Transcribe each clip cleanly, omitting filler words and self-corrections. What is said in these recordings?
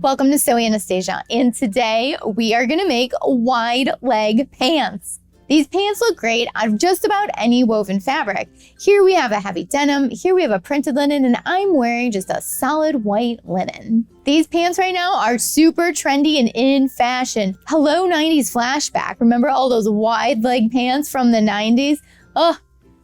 Welcome to Showy Anastasia, and today we are gonna make wide leg pants. These pants look great out of just about any woven fabric. Here we have a heavy denim, here we have a printed linen, and I'm wearing just a solid white linen. These pants right now are super trendy and in fashion. Hello 90s flashback. Remember all those wide leg pants from the 90s? Oh,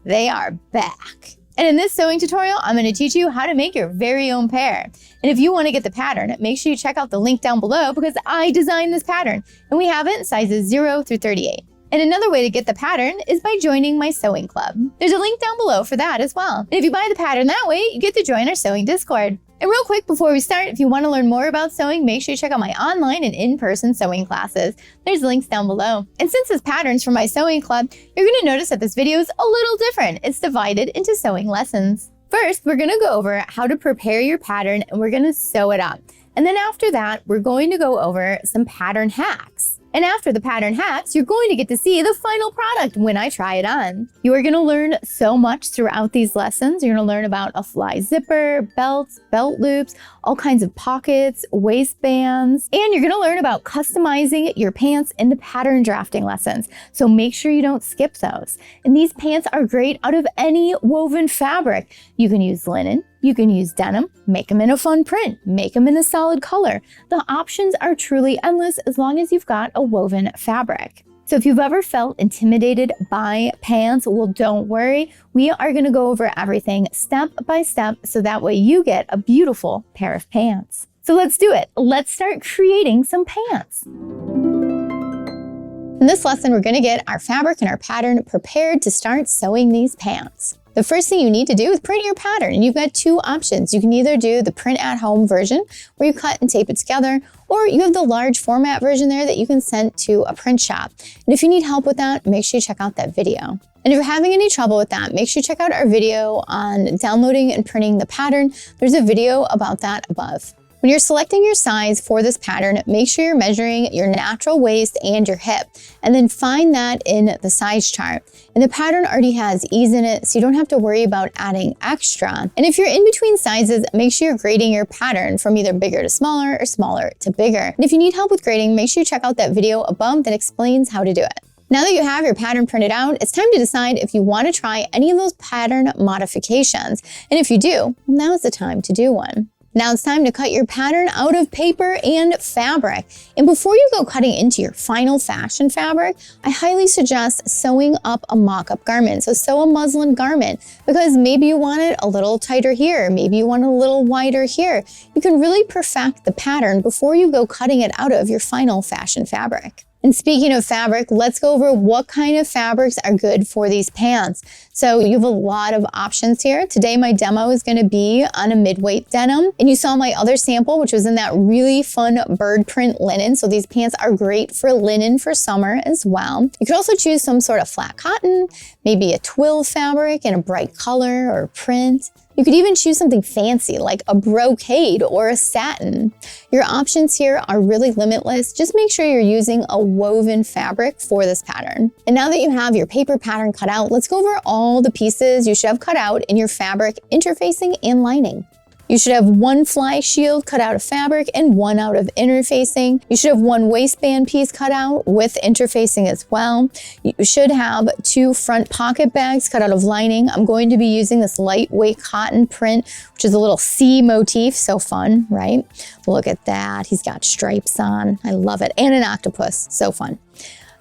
they are back. And in this sewing tutorial, I'm going to teach you how to make your very own pair. And if you want to get the pattern, make sure you check out the link down below because I designed this pattern and we have it in sizes 0 through 38. And another way to get the pattern is by joining my sewing club. There's a link down below for that as well. And if you buy the pattern that way, you get to join our sewing Discord. And real quick before we start, if you want to learn more about sewing, make sure you check out my online and in-person sewing classes. There's links down below. And since this pattern's from my sewing club, you're going to notice that this video is a little different. It's divided into sewing lessons. First, we're going to go over how to prepare your pattern and we're going to sew it up. And then after that, we're going to go over some pattern hacks. And after the pattern hacks, you're going to get to see the final product when I try it on. You are going to learn so much throughout these lessons. You're going to learn about a fly zipper, belts, belt loops, all kinds of pockets, waistbands, and you're going to learn about customizing your pants in the pattern drafting lessons. So make sure you don't skip those. And these pants are great out of any woven fabric. You can use linen. You can use denim, make them in a fun print, make them in a solid color. The options are truly endless as long as you've got a woven fabric. So if you've ever felt intimidated by pants, well, don't worry. We are going to go over everything step by step so that way you get a beautiful pair of pants. So let's do it. Let's start creating some pants. In this lesson, we're going to get our fabric and our pattern prepared to start sewing these pants. The first thing you need to do is print your pattern, and you've got two options. You can either do the print at home version where you cut and tape it together, or you have the large format version there that you can send to a print shop. And if you need help with that, make sure you check out that video. And if you're having any trouble with that, make sure you check out our video on downloading and printing the pattern. There's a video about that above. When you're selecting your size for this pattern, make sure you're measuring your natural waist and your hip, and then find that in the size chart. And the pattern already has ease in it, so you don't have to worry about adding extra. And if you're in between sizes, make sure you're grading your pattern from either bigger to smaller or smaller to bigger. And if you need help with grading, make sure you check out that video above that explains how to do it. Now that you have your pattern printed out, it's time to decide if you want to try any of those pattern modifications. And if you do, now's the time to do one. Now it's time to cut your pattern out of paper and fabric. And before you go cutting into your final fashion fabric, I highly suggest sewing up a mock-up garment. So sew a muslin garment because maybe you want it a little tighter here, maybe you want it a little wider here. You can really perfect the pattern before you go cutting it out of your final fashion fabric. And speaking of fabric, let's go over what kind of fabrics are good for these pants. So you have a lot of options here. Today, my demo is going to be on a mid-weight denim. And you saw my other sample, which was in that really fun bird print linen. So these pants are great for linen for summer as well. You could also choose some sort of flat cotton, maybe a twill fabric in a bright color or print. You could even choose something fancy like a brocade or a satin. Your options here are really limitless. Just make sure you're using a woven fabric for this pattern. And now that you have your paper pattern cut out, let's go over all the pieces you should have cut out in your fabric interfacing and lining. You should have one fly shield cut out of fabric and one out of interfacing. You should have one waistband piece cut out with interfacing as well. You should have two front pocket bags cut out of lining. I'm going to be using this lightweight cotton print, which is a little sea motif. So fun, right? Look at that. He's got stripes on. I love it. And an octopus. So fun.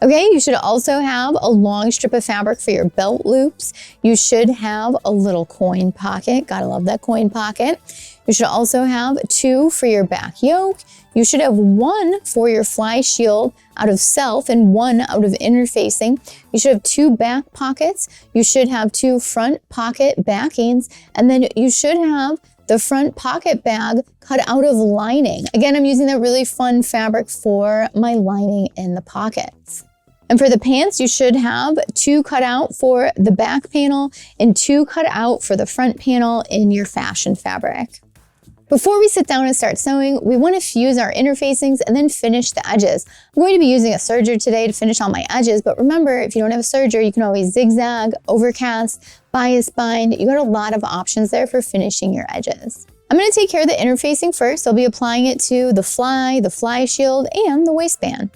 Okay, you should also have a long strip of fabric for your belt loops. You should have a little coin pocket. Gotta love that coin pocket. You should also have two for your back yoke. You should have one for your fly shield out of self and one out of interfacing. You should have two back pockets. You should have two front pocket backings. And then you should have the front pocket bag cut out of lining. Again, I'm using that really fun fabric for my lining in the pockets. And for the pants, you should have two cut out for the back panel and two cut out for the front panel in your fashion fabric. Before we sit down and start sewing, we want to fuse our interfacings and then finish the edges. I'm going to be using a serger today to finish all my edges, but remember, if you don't have a serger, you can always zigzag, overcast, bias bind. You got a lot of options there for finishing your edges. I'm going to take care of the interfacing first. I'll be applying it to the fly shield, and the waistband.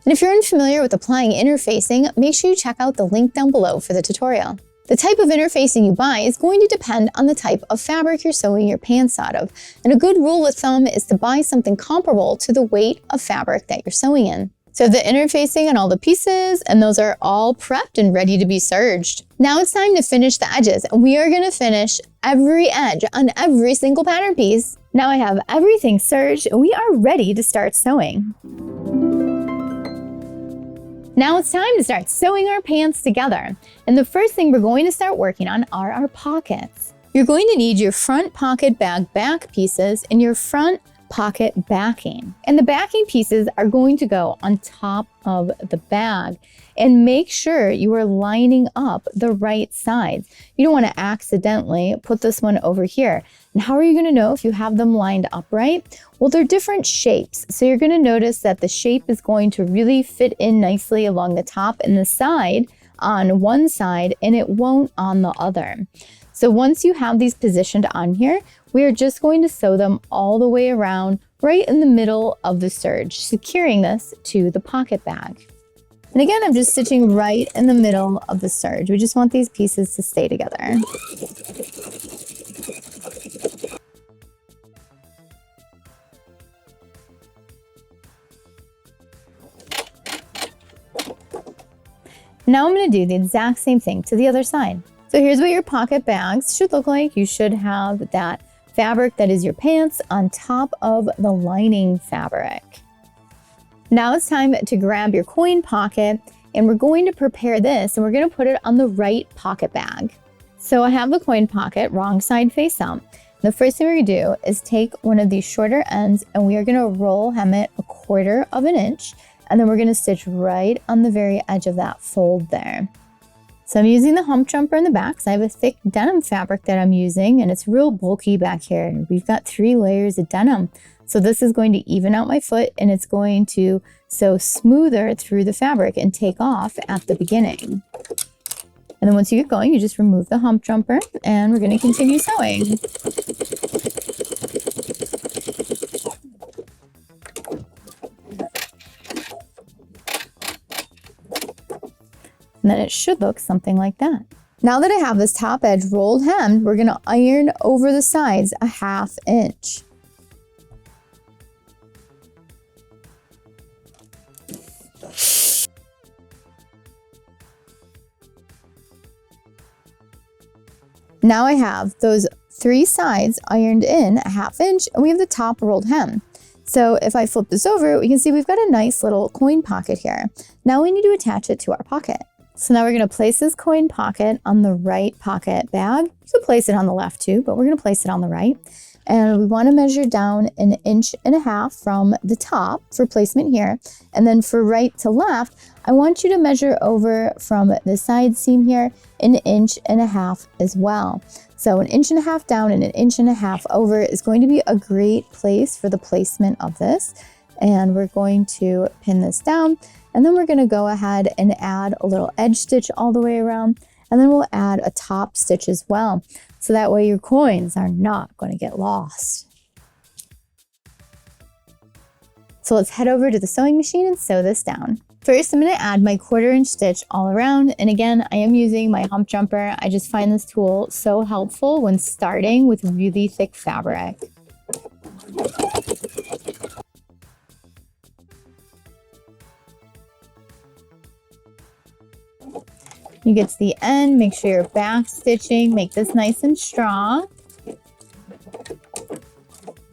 And if you're unfamiliar with applying interfacing, make sure you check out the link down below for the tutorial. The type of interfacing you buy is going to depend on the type of fabric you're sewing your pants out of. And a good rule of thumb is to buy something comparable to the weight of fabric that you're sewing in. So the interfacing on all the pieces, and those are all prepped and ready to be serged. Now it's time to finish the edges, and we are going to finish every edge on every single pattern piece. Now I have everything serged, and we are ready to start sewing. Now it's time to start sewing our pants together. And the first thing we're going to start working on are our pockets. You're going to need your front pocket bag back pieces and your front pocket backing. And the backing pieces are going to go on top of the bag. And make sure you are lining up the right sides. You don't want to accidentally put this one over here. And how are you going to know if you have them lined up right? Well, they're different shapes. So you're going to notice that the shape is going to really fit in nicely along the top and the side on one side, and it won't on the other. So once you have these positioned on here, we are just going to sew them all the way around right in the middle of the serge, securing this to the pocket bag. And again, I'm just stitching right in the middle of the serge. We just want these pieces to stay together. Now I'm going to do the exact same thing to the other side. So here's what your pocket bags should look like. You should have that fabric that is your pants on top of the lining fabric. Now it's time to grab your coin pocket, and we're going to prepare this, and we're going to put it on the right pocket bag. So I have the coin pocket wrong side face up. The first thing we're going to do is take one of these shorter ends, and we are going to roll hem it 1/4 of an inch, and then we're going to stitch right on the very edge of that fold there. So I'm using the hump jumper in the back because I have a thick denim fabric that I'm using, and it's real bulky back here. We've got 3 layers of denim. So this is going to even out my foot, and it's going to sew smoother through the fabric and take off at the beginning. And then once you get going, you just remove the hump jumper, and we're going to continue sewing. And then it should look something like that. Now that I have this top edge rolled hemmed, we're going to iron over the sides 1/2 inch. Now I have those 3 sides ironed in 1/2 inch, and we have the top rolled hem. So if I flip this over, we can see we've got a nice little coin pocket here. Now we need to attach it to our pocket. So now we're going to place this coin pocket on the right pocket bag. You could place it on the left too, but we're going to place it on the right. And we want to measure down 1.5 inches from the top for placement here. And then for right to left, I want you to measure over from the side seam here 1.5 inches as well. So 1.5 inches down and 1.5 inches over is going to be a great place for the placement of this. And we're going to pin this down, and then we're going to go ahead and add a little edge stitch all the way around, and then we'll add a top stitch as well. So that way your coins are not going to get lost. So let's head over to the sewing machine and sew this down. First, I'm going to add my 1/4 inch stitch all around. And again, I am using my hump jumper. I just find this tool so helpful when starting with really thick fabric. You get to the end, make sure you're back stitching, make this nice and strong.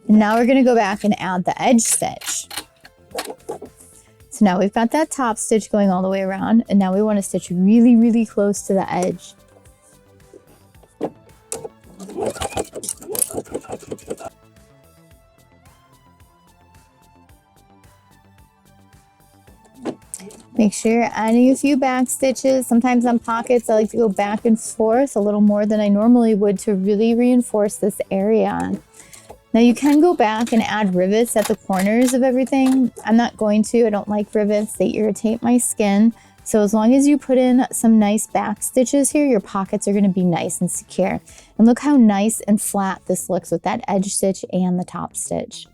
And now we're going to go back and add the edge stitch. So now we've got that top stitch going all the way around, and now we want to stitch really, really close to the edge. Make sure you're adding a few back stitches. Sometimes on pockets, I like to go back and forth a little more than I normally would to really reinforce this area. Now you can go back and add rivets at the corners of everything. I'm not going to. I don't like rivets. They irritate my skin. So as long as you put in some nice back stitches here, your pockets are gonna be nice and secure. And look how nice and flat this looks with that edge stitch and the top stitch.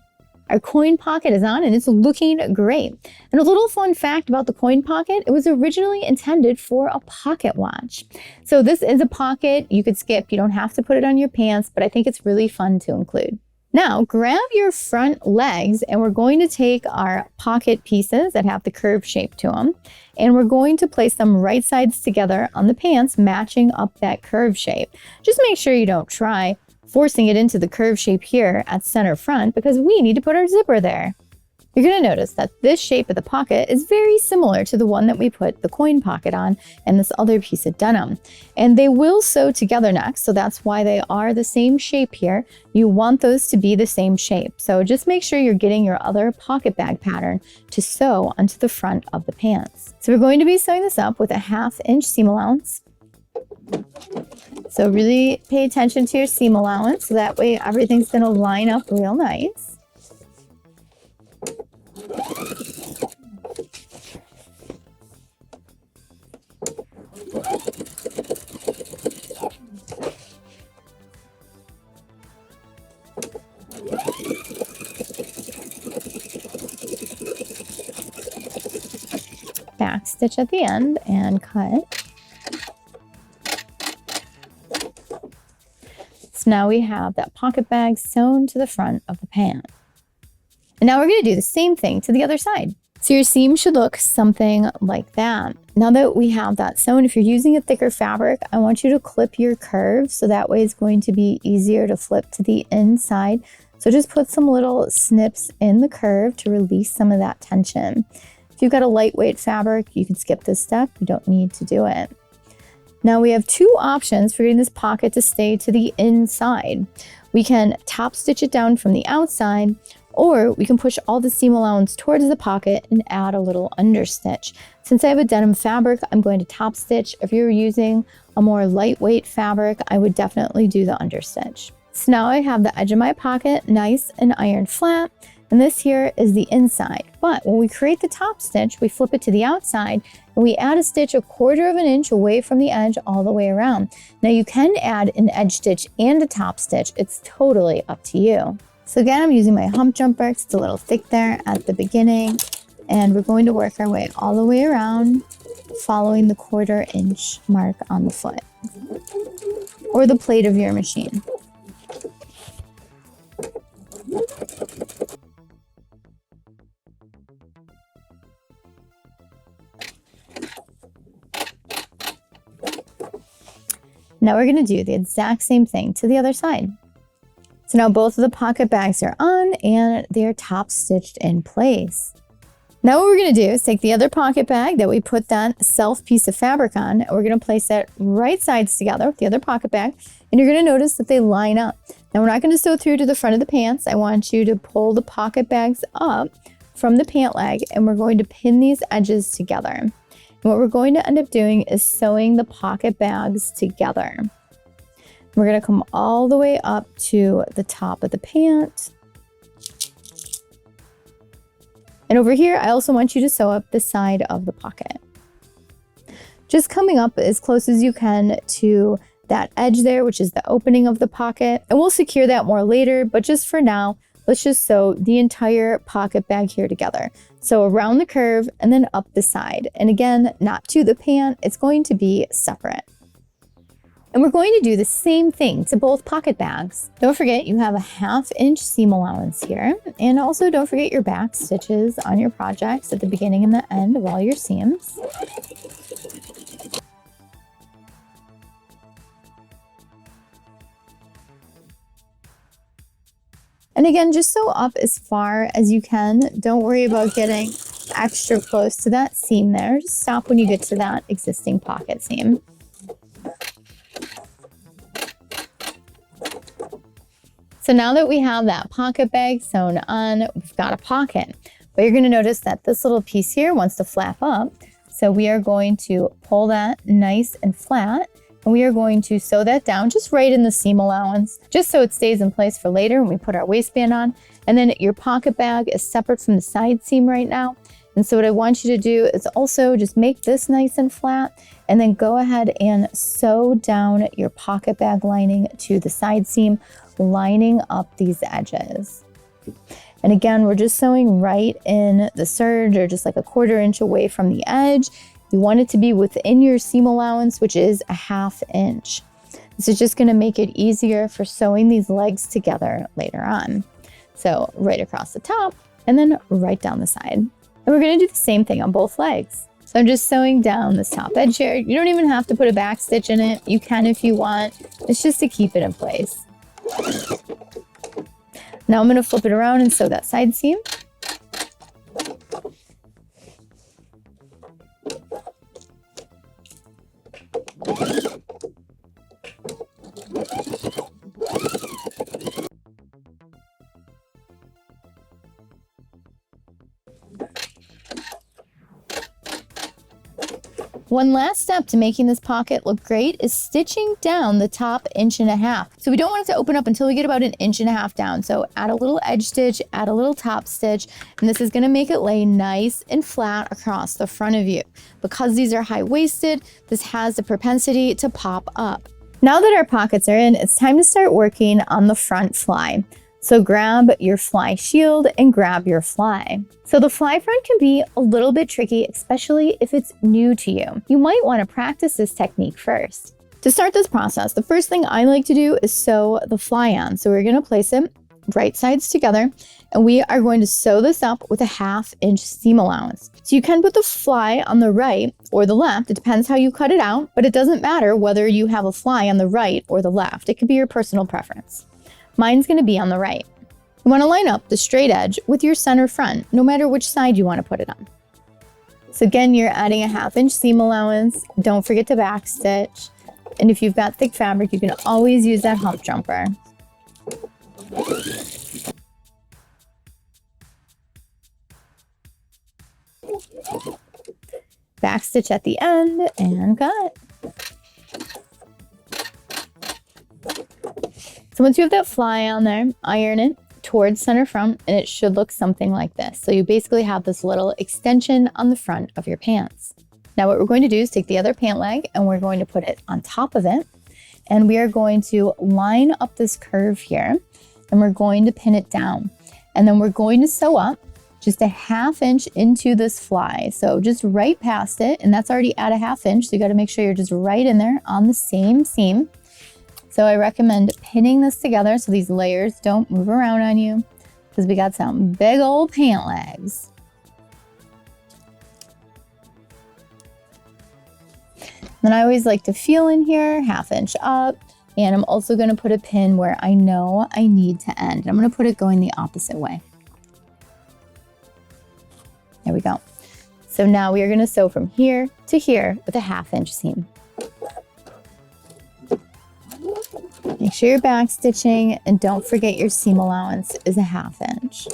Our coin pocket is on and it's looking great. And a little fun fact about the coin pocket, it was originally intended for a pocket watch. So this is a pocket you could skip. You don't have to put it on your pants, but I think it's really fun to include. Now grab your front legs and we're going to take our pocket pieces that have the curved shape to them and we're going to place them right sides together on the pants, matching up that curved shape. Just make sure you don't try forcing it into the curved shape here at center front because we need to put our zipper there. You're going to notice that this shape of the pocket is very similar to the one that we put the coin pocket on and this other piece of denim. And they will sew together next, so that's why they are the same shape here. You want those to be the same shape. So just make sure you're getting your other pocket bag pattern to sew onto the front of the pants. So we're going to be sewing this up with a 1/2 inch seam allowance. So really pay attention to your seam allowance so that way everything's going to line up real nice. Back stitch at the end and cut. So now we have that pocket bag sewn to the front of the pant. And now we're going to do the same thing to the other side. So your seam should look something like that. Now that we have that sewn, if you're using a thicker fabric, I want you to clip your curve so that way it's going to be easier to flip to the inside. So just put some little snips in the curve to release some of that tension. If you've got a lightweight fabric, you can skip this step. You don't need to do it. Now we have two options for getting this pocket to stay to the inside. We can top stitch it down from the outside, or we can push all the seam allowance towards the pocket and add a little understitch. Since I have a denim fabric, I'm going to top stitch. If you're using a more lightweight fabric, I would definitely do the understitch. So now I have the edge of my pocket nice and ironed flat, and this here is the inside. But when we create the top stitch, we flip it to the outside and we add a stitch 1/4 inch away from the edge all the way around. Now you can add an edge stitch and a top stitch. It's totally up to you. So again, I'm using my hump jumper. It's a little thick there at the beginning, and we're going to work our way all the way around, following the 1/4 inch mark on the foot or the plate of your machine. Now we're going to do the exact same thing to the other side. So now both of the pocket bags are on and they're top stitched in place. Now what we're going to do is take the other pocket bag that we put that self piece of fabric on, and we're going to place it right sides together with the other pocket bag, and you're going to notice that they line up. Now we're not going to sew through to the front of the pants. I want you to pull the pocket bags up from the pant leg, and we're going to pin these edges together. And what we're going to end up doing is sewing the pocket bags together. We're going to come all the way up to the top of the pant. And over here, I also want you to sew up the side of the pocket. Just coming up as close as you can to that edge there, which is the opening of the pocket. And we'll secure that more later, but just for now, let's just sew the entire pocket bag here together. So around the curve and then up the side. And again, not to the pant, it's going to be separate. And we're going to do the same thing to both pocket bags. Don't forget you have a 1/2 inch seam allowance here. And also don't forget your back stitches on your projects at the beginning and the end of all your seams. And again, just sew up as far as you can. Don't worry about getting extra close to that seam there. Just stop when you get to that existing pocket seam. So now that we have that pocket bag sewn on, we've got a pocket. But you're going to notice that this little piece here wants to flap up. So we are going to pull that nice and flat. And we are going to sew that down just right in the seam allowance, just so it stays in place for later when we put our waistband on. And then your pocket bag is separate from the side seam right now. And so what I want you to do is also just make this nice and flat, and then go ahead and sew down your pocket bag lining to the side seam, lining up these edges. And again, we're just sewing right in the serge, or just like a 1/4 inch away from the edge. You want it to be within your seam allowance, which is a 1/2 inch. This is just going to make it easier for sewing these legs together later on. So right across the top and then right down the side. And we're going to do the same thing on both legs. So I'm just sewing down this top edge here. You don't even have to put a back stitch in it. You can if you want. It's just to keep it in place. Now I'm going to flip it around and sew that side seam. One last step to making this pocket look great is stitching down the top 1.5 inches. So we don't want it to open up until we get about 1.5 inches down. So add a little edge stitch, add a little top stitch, and this is going to make it lay nice and flat across the front of you. Because these are high-waisted, this has the propensity to pop up. Now that our pockets are in, it's time to start working on the front fly. So grab your fly shield and grab your fly. So the fly front can be a little bit tricky, especially if it's new to you. You might want to practice this technique first. To start this process, the first thing I like to do is sew the fly on. So we're going to place it right sides together, and we are going to sew this up with a 1/2 inch seam allowance. So you can put the fly on the right or the left. It depends how you cut it out, but it doesn't matter whether you have a fly on the right or the left. It could be your personal preference. Mine's going to be on the right. You want to line up the straight edge with your center front, no matter which side you want to put it on. So again, you're adding a 1/2 inch seam allowance. Don't forget to back stitch. And if you've got thick fabric, you can always use that hump jumper. Back stitch at the end and cut. So once you have that fly on there, iron it towards center front, and it should look something like this. So you basically have this little extension on the front of your pants. Now what we're going to do is take the other pant leg and we're going to put it on top of it. And we are going to line up this curve here, and we're going to pin it down. And then we're going to sew up just a 1/2 inch into this fly. So just right past it, and that's already at a 1/2 inch. So you got to make sure you're just right in there on the same seam. So I recommend pinning this together so these layers don't move around on you, because we got some big old pant legs. Then I always like to feel in here, 1/2 inch up, and I'm also going to put a pin where I know I need to end. I'm going to put it going the opposite way. There we go. So now we are going to sew from here to here with a 1/2 inch seam. Make sure you're back stitching, and don't forget your seam allowance is a 1/2 inch.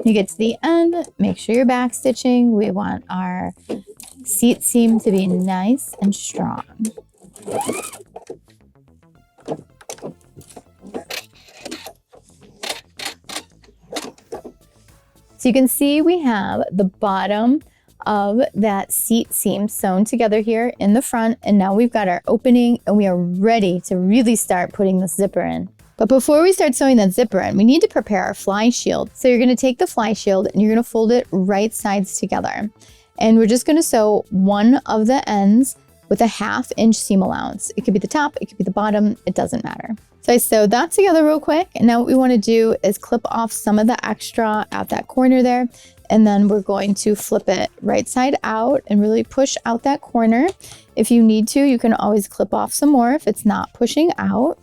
You get to the end, make sure you're back stitching. We want our seat seam to be nice and strong. So you can see we have the bottom of that seat seam sewn together here in the front, and now we've got our opening and we are ready to really start putting the zipper in. But before we start sewing that zipper in, we need to prepare our fly shield. So you're going to take the fly shield and you're going to fold it right sides together, and we're just going to sew one of the ends with a 1/2 inch seam allowance. It could be the top, it could be the bottom, it doesn't matter. So I sewed that together real quick, and now what we want to do is clip off some of the extra at that corner there, and then we're going to flip it right side out and really push out that corner. If you need to, you can always clip off some more if it's not pushing out.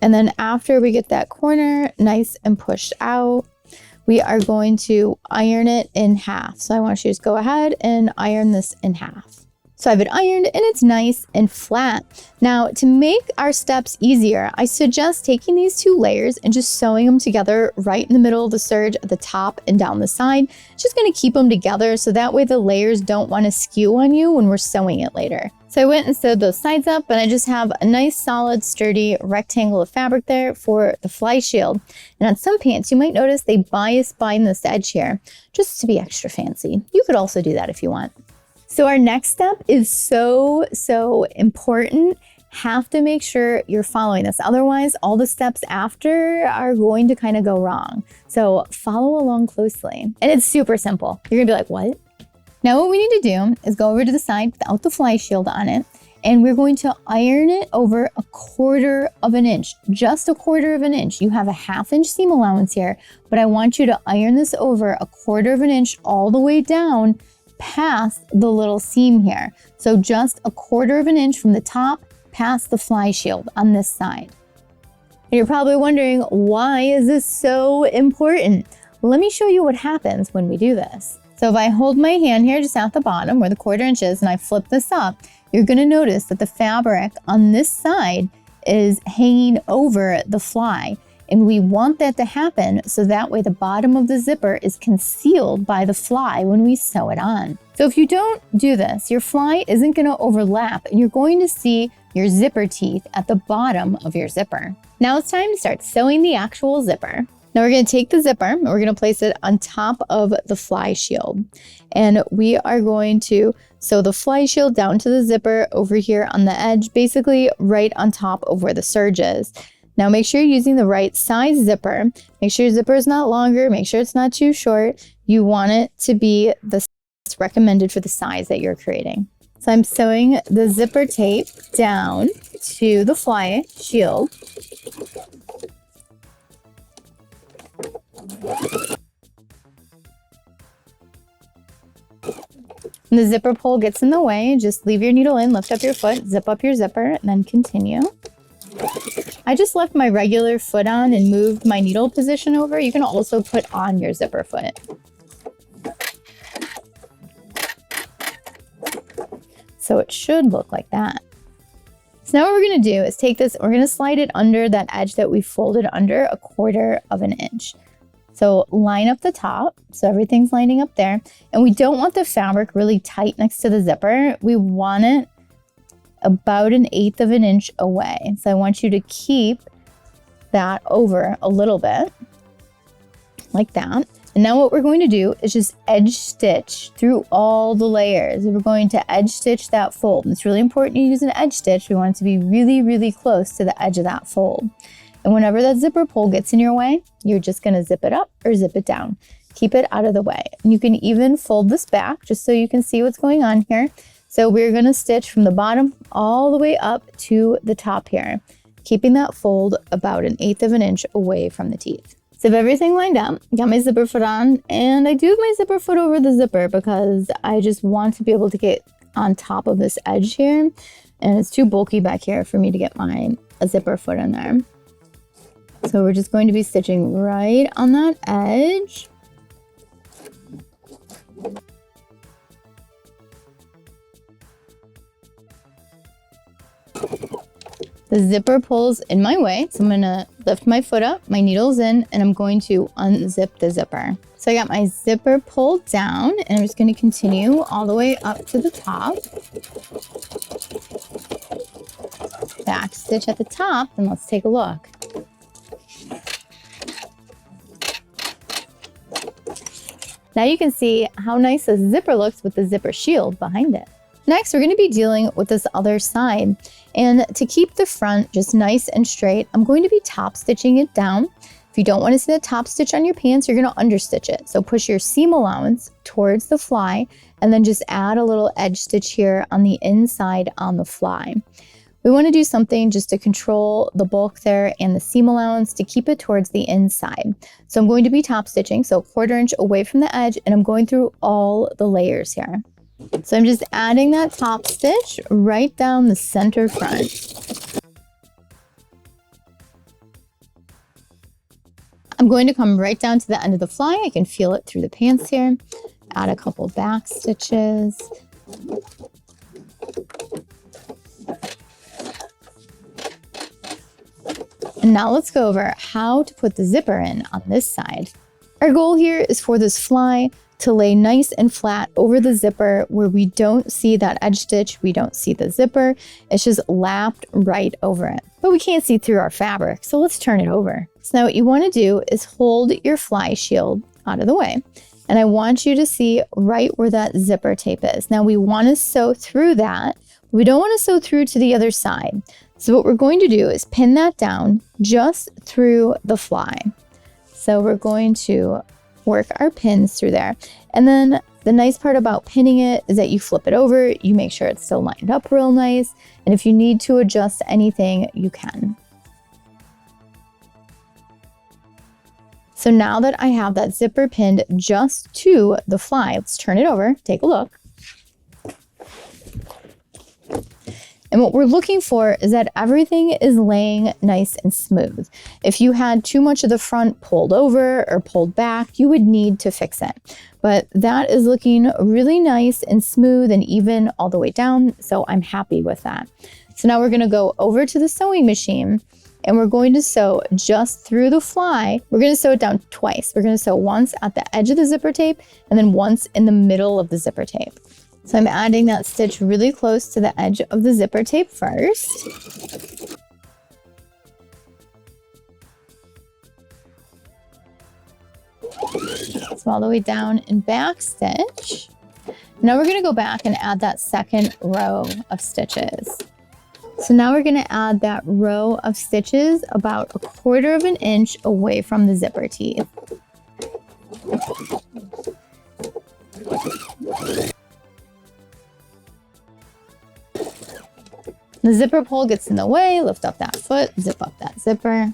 And then after we get that corner nice and pushed out, we are going to iron it in half. So I want you to just go ahead and iron this in half. So I have it ironed and it's nice and flat. Now to make our steps easier, I suggest taking these two layers and just sewing them together right in the middle of the serge at the top and down the side. Just gonna keep them together so that way the layers don't wanna skew on you when we're sewing it later. So I went and sewed those sides up, and I just have a nice solid sturdy rectangle of fabric there for the fly shield. And on some pants you might notice they bias bind this edge here just to be extra fancy. You could also do that if you want. So our next step is so important. Have to make sure you're following this. Otherwise, all the steps after are going to kind of go wrong. So follow along closely. And it's super simple. You're gonna be like, what? Now what we need to do is go over to the side without the fly shield on it, and we're going to iron it over 1/4 of an inch, just 1/4 of an inch. You have a 1/2 inch seam allowance here, but I want you to iron this over 1/4 of an inch all the way down past the little seam here. So just 1/4 of an inch from the top past the fly shield on this side. And you're probably wondering, why is this so important? Let me show you what happens when we do this. So if I hold my hand here just at the bottom where the 1/4 inch is and I flip this up, you're gonna notice that the fabric on this side is hanging over the fly. And we want that to happen so that way the bottom of the zipper is concealed by the fly when we sew it on. So if you don't do this, your fly isn't gonna overlap and you're going to see your zipper teeth at the bottom of your zipper. Now it's time to start sewing the actual zipper. Now we're gonna take the zipper and we're gonna place it on top of the fly shield. And we are going to sew the fly shield down to the zipper over here on the edge, basically right on top of where the serge is. Now make sure you're using the right size zipper. Make sure your zipper is not longer, make sure it's not too short. You want it to be the size recommended for the size that you're creating. So I'm sewing the zipper tape down to the fly shield. When the zipper pull gets in the way, just leave your needle in, lift up your foot, zip up your zipper, and then continue. I just left my regular foot on and moved my needle position over. You can also put on your zipper foot. So it should look like that. So now what we're gonna do is take this, we're gonna slide it under that edge that we folded under 1/4 of an inch. So line up the top, so everything's lining up there. And we don't want the fabric really tight next to the zipper. We want it about 1/8 of an inch away. So I want you to keep that over a little bit, like that. And now what we're going to do is just edge stitch through all the layers. We're going to edge stitch that fold. And it's really important you use an edge stitch. We want it to be really close to the edge of that fold. And whenever that zipper pull gets in your way, you're just gonna zip it up or zip it down. Keep it out of the way. And you can even fold this back just so you can see what's going on here. So we're gonna stitch from the bottom all the way up to the top here, keeping that fold about 1/8 of an inch away from the teeth. So I have everything lined up, got my zipper foot on, and I do have my zipper foot over the zipper because I just want to be able to get on top of this edge here. And it's too bulky back here for me to get my zipper foot in there. So we're just going to be stitching right on that edge. The zipper pulls in my way, so I'm gonna lift my foot up, my needle's in, and I'm going to unzip the zipper. So I got my zipper pulled down, and I'm just gonna continue all the way up to the top. Back stitch at the top, and let's take a look. Now you can see how nice the zipper looks with the zipper shield behind it. Next, we're gonna be dealing with this other side. And to keep the front just nice and straight, I'm going to be top stitching it down. If you don't want to see the top stitch on your pants, you're gonna understitch it. So push your seam allowance towards the fly and then just add a little edge stitch here on the inside on the fly. We want to do something just to control the bulk there and the seam allowance to keep it towards the inside. So I'm going to be top stitching, so 1/4 inch away from the edge, and I'm going through all the layers here. So I'm just adding that top stitch right down the center front. I'm going to come right down to the end of the fly. I can feel it through the pants here. Add a couple back stitches. And now let's go over how to put the zipper in on this side. Our goal here is for this fly to lay nice and flat over the zipper where we don't see that edge stitch, we don't see the zipper, it's just lapped right over it. But we can't see through our fabric, so let's turn it over. So now what you want to do is hold your fly shield out of the way. And I want you to see right where that zipper tape is. Now we want to sew through that. We don't want to sew through to the other side. So what we're going to do is pin that down just through the fly. So we're going to work our pins through there. And then the nice part about pinning it is that you flip it over, you make sure it's still lined up real nice. And if you need to adjust anything, you can. So now that I have that zipper pinned just to the fly, let's turn it over, take a look. And what we're looking for is that everything is laying nice and smooth. If you had too much of the front pulled over or pulled back, you would need to fix it. But that is looking really nice and smooth and even all the way down, so I'm happy with that. So now we're gonna go over to the sewing machine and we're going to sew just through the fly. We're gonna sew it down twice. We're gonna sew once at the edge of the zipper tape and then once in the middle of the zipper tape. So I'm adding that stitch really close to the edge of the zipper tape first. So all the way down and back stitch. Now we're gonna go back and add that second row of stitches. So now we're gonna add that row of stitches about 1/4 of an inch away from the zipper teeth. The zipper pull gets in the way, lift up that foot, zip up that zipper.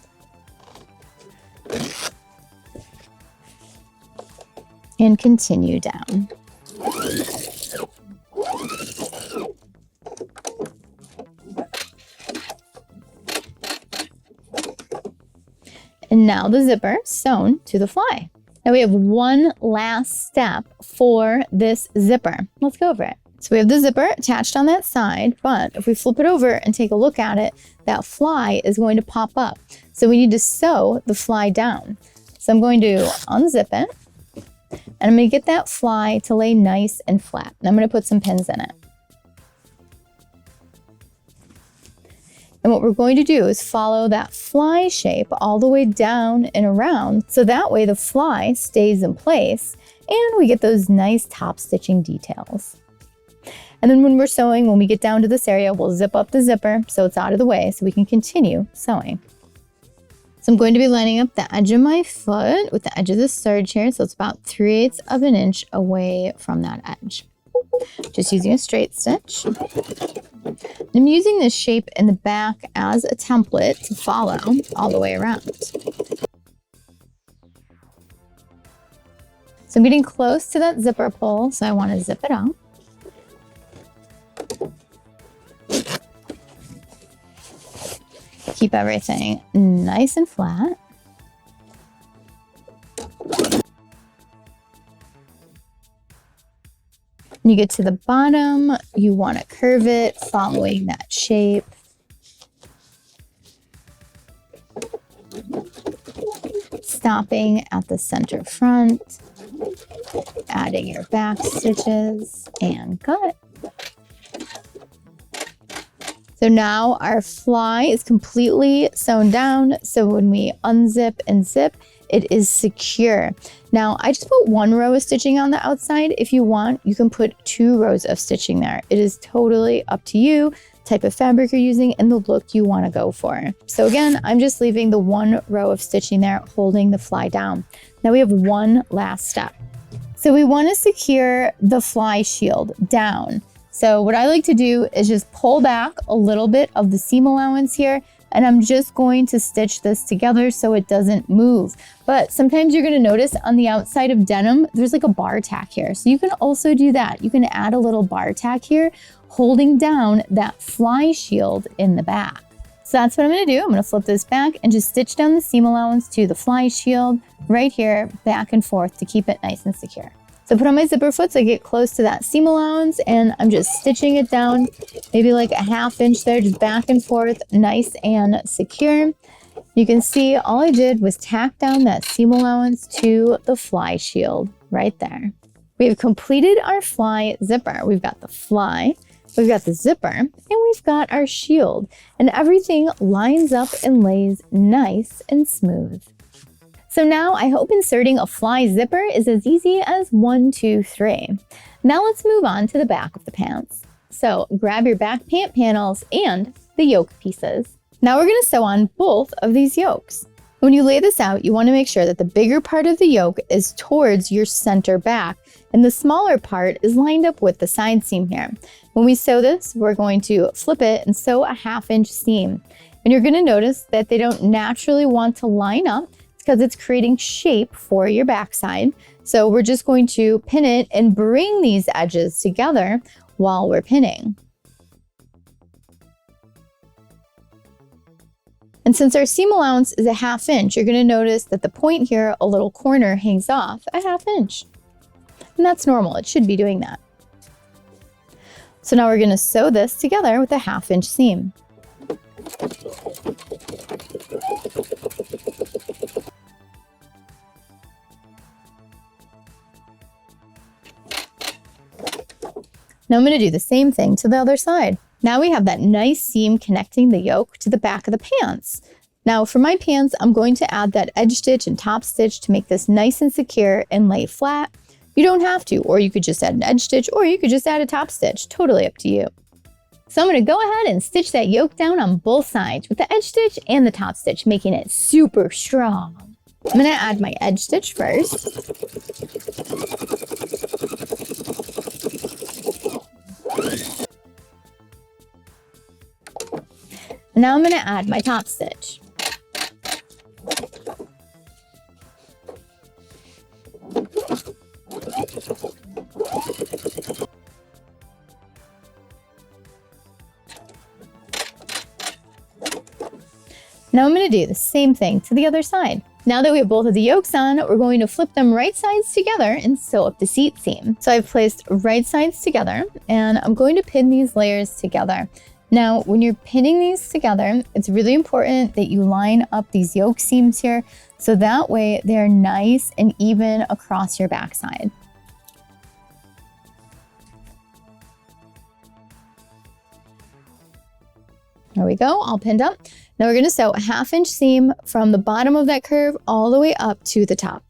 And continue down. And now the zipper sewn to the fly. Now we have one last step for this zipper. Let's go over it. So we have the zipper attached on that side, but if we flip it over and take a look at it, that fly is going to pop up. So we need to sew the fly down. So I'm going to unzip it, and I'm going to get that fly to lay nice and flat. And I'm going to put some pins in it. And what we're going to do is follow that fly shape all the way down and around, so that way the fly stays in place and we get those nice top stitching details. And then when we're sewing, when we get down to this area, we'll zip up the zipper so it's out of the way so we can continue sewing. So I'm going to be lining up the edge of my foot with the edge of the serge here, so it's about 3/8 of an inch away from that edge. Just using a straight stitch. I'm using this shape in the back as a template to follow all the way around. So I'm getting close to that zipper pull, so I want to zip it out. Keep everything nice and flat. When you get to the bottom, you want to curve it following that shape. Stopping at the center front, adding your back stitches and cut. So now our fly is completely sewn down. So when we unzip and zip, it is secure. Now I just put 1 row of stitching on the outside. If you want, you can put 2 rows of stitching there. It is totally up to you, type of fabric you're using and the look you want to go for. So again, I'm just leaving the 1 row of stitching there, holding the fly down. Now we have one last step. So we want to secure the fly shield down. So what I like to do is just pull back a little bit of the seam allowance here, and I'm just going to stitch this together so it doesn't move. But sometimes you're going to notice on the outside of denim, there's like a bar tack here. So you can also do that. You can add a little bar tack here, holding down that fly shield in the back. So that's what I'm going to do. I'm going to flip this back and just stitch down the seam allowance to the fly shield right here, back and forth to keep it nice and secure. So put on my zipper foot so I get close to that seam allowance, and I'm just stitching it down, maybe like a 1/2 inch there, just back and forth, nice and secure. You can see all I did was tack down that seam allowance to the fly shield right there. We've completed our fly zipper. We've got the fly, we've got the zipper, and we've got our shield, and everything lines up and lays nice and smooth. So now I hope inserting a fly zipper is as easy as 1, 2, 3. Now let's move on to the back of the pants. So grab your back pant panels and the yoke pieces. Now we're going to sew on both of these yokes. When you lay this out, you want to make sure that the bigger part of the yoke is towards your center back and the smaller part is lined up with the side seam here. When we sew this, we're going to flip it and sew a 1/2 inch seam. And you're going to notice that they don't naturally want to line up because it's creating shape for your backside. So we're just going to pin it and bring these edges together while we're pinning. And since our seam allowance is a 1/2 inch, you're going to notice that the point here, a little corner, hangs off a 1/2 inch. And that's normal, it should be doing that. So now we're going to sew this together with a 1/2 inch seam. Now I'm going to do the same thing to the other side. Now we have that nice seam connecting the yoke to the back of the pants. Now for my pants, I'm going to add that edge stitch and top stitch to make this nice and secure and lay flat. You don't have to, or you could just add an edge stitch, or you could just add a top stitch, totally up to you. So I'm going to go ahead and stitch that yoke down on both sides with the edge stitch and the top stitch, making it super strong. I'm going to add my edge stitch first. Now I'm going to add my top stitch. Now I'm going to do the same thing to the other side. Now that we have both of the yokes on, we're going to flip them right sides together and sew up the seat seam. So I've placed right sides together and I'm going to pin these layers together. Now, when you're pinning these together, it's really important that you line up these yoke seams here so that way they're nice and even across your backside. There we go, all pinned up. Now we're going to sew a 1/2 inch seam from the bottom of that curve all the way up to the top.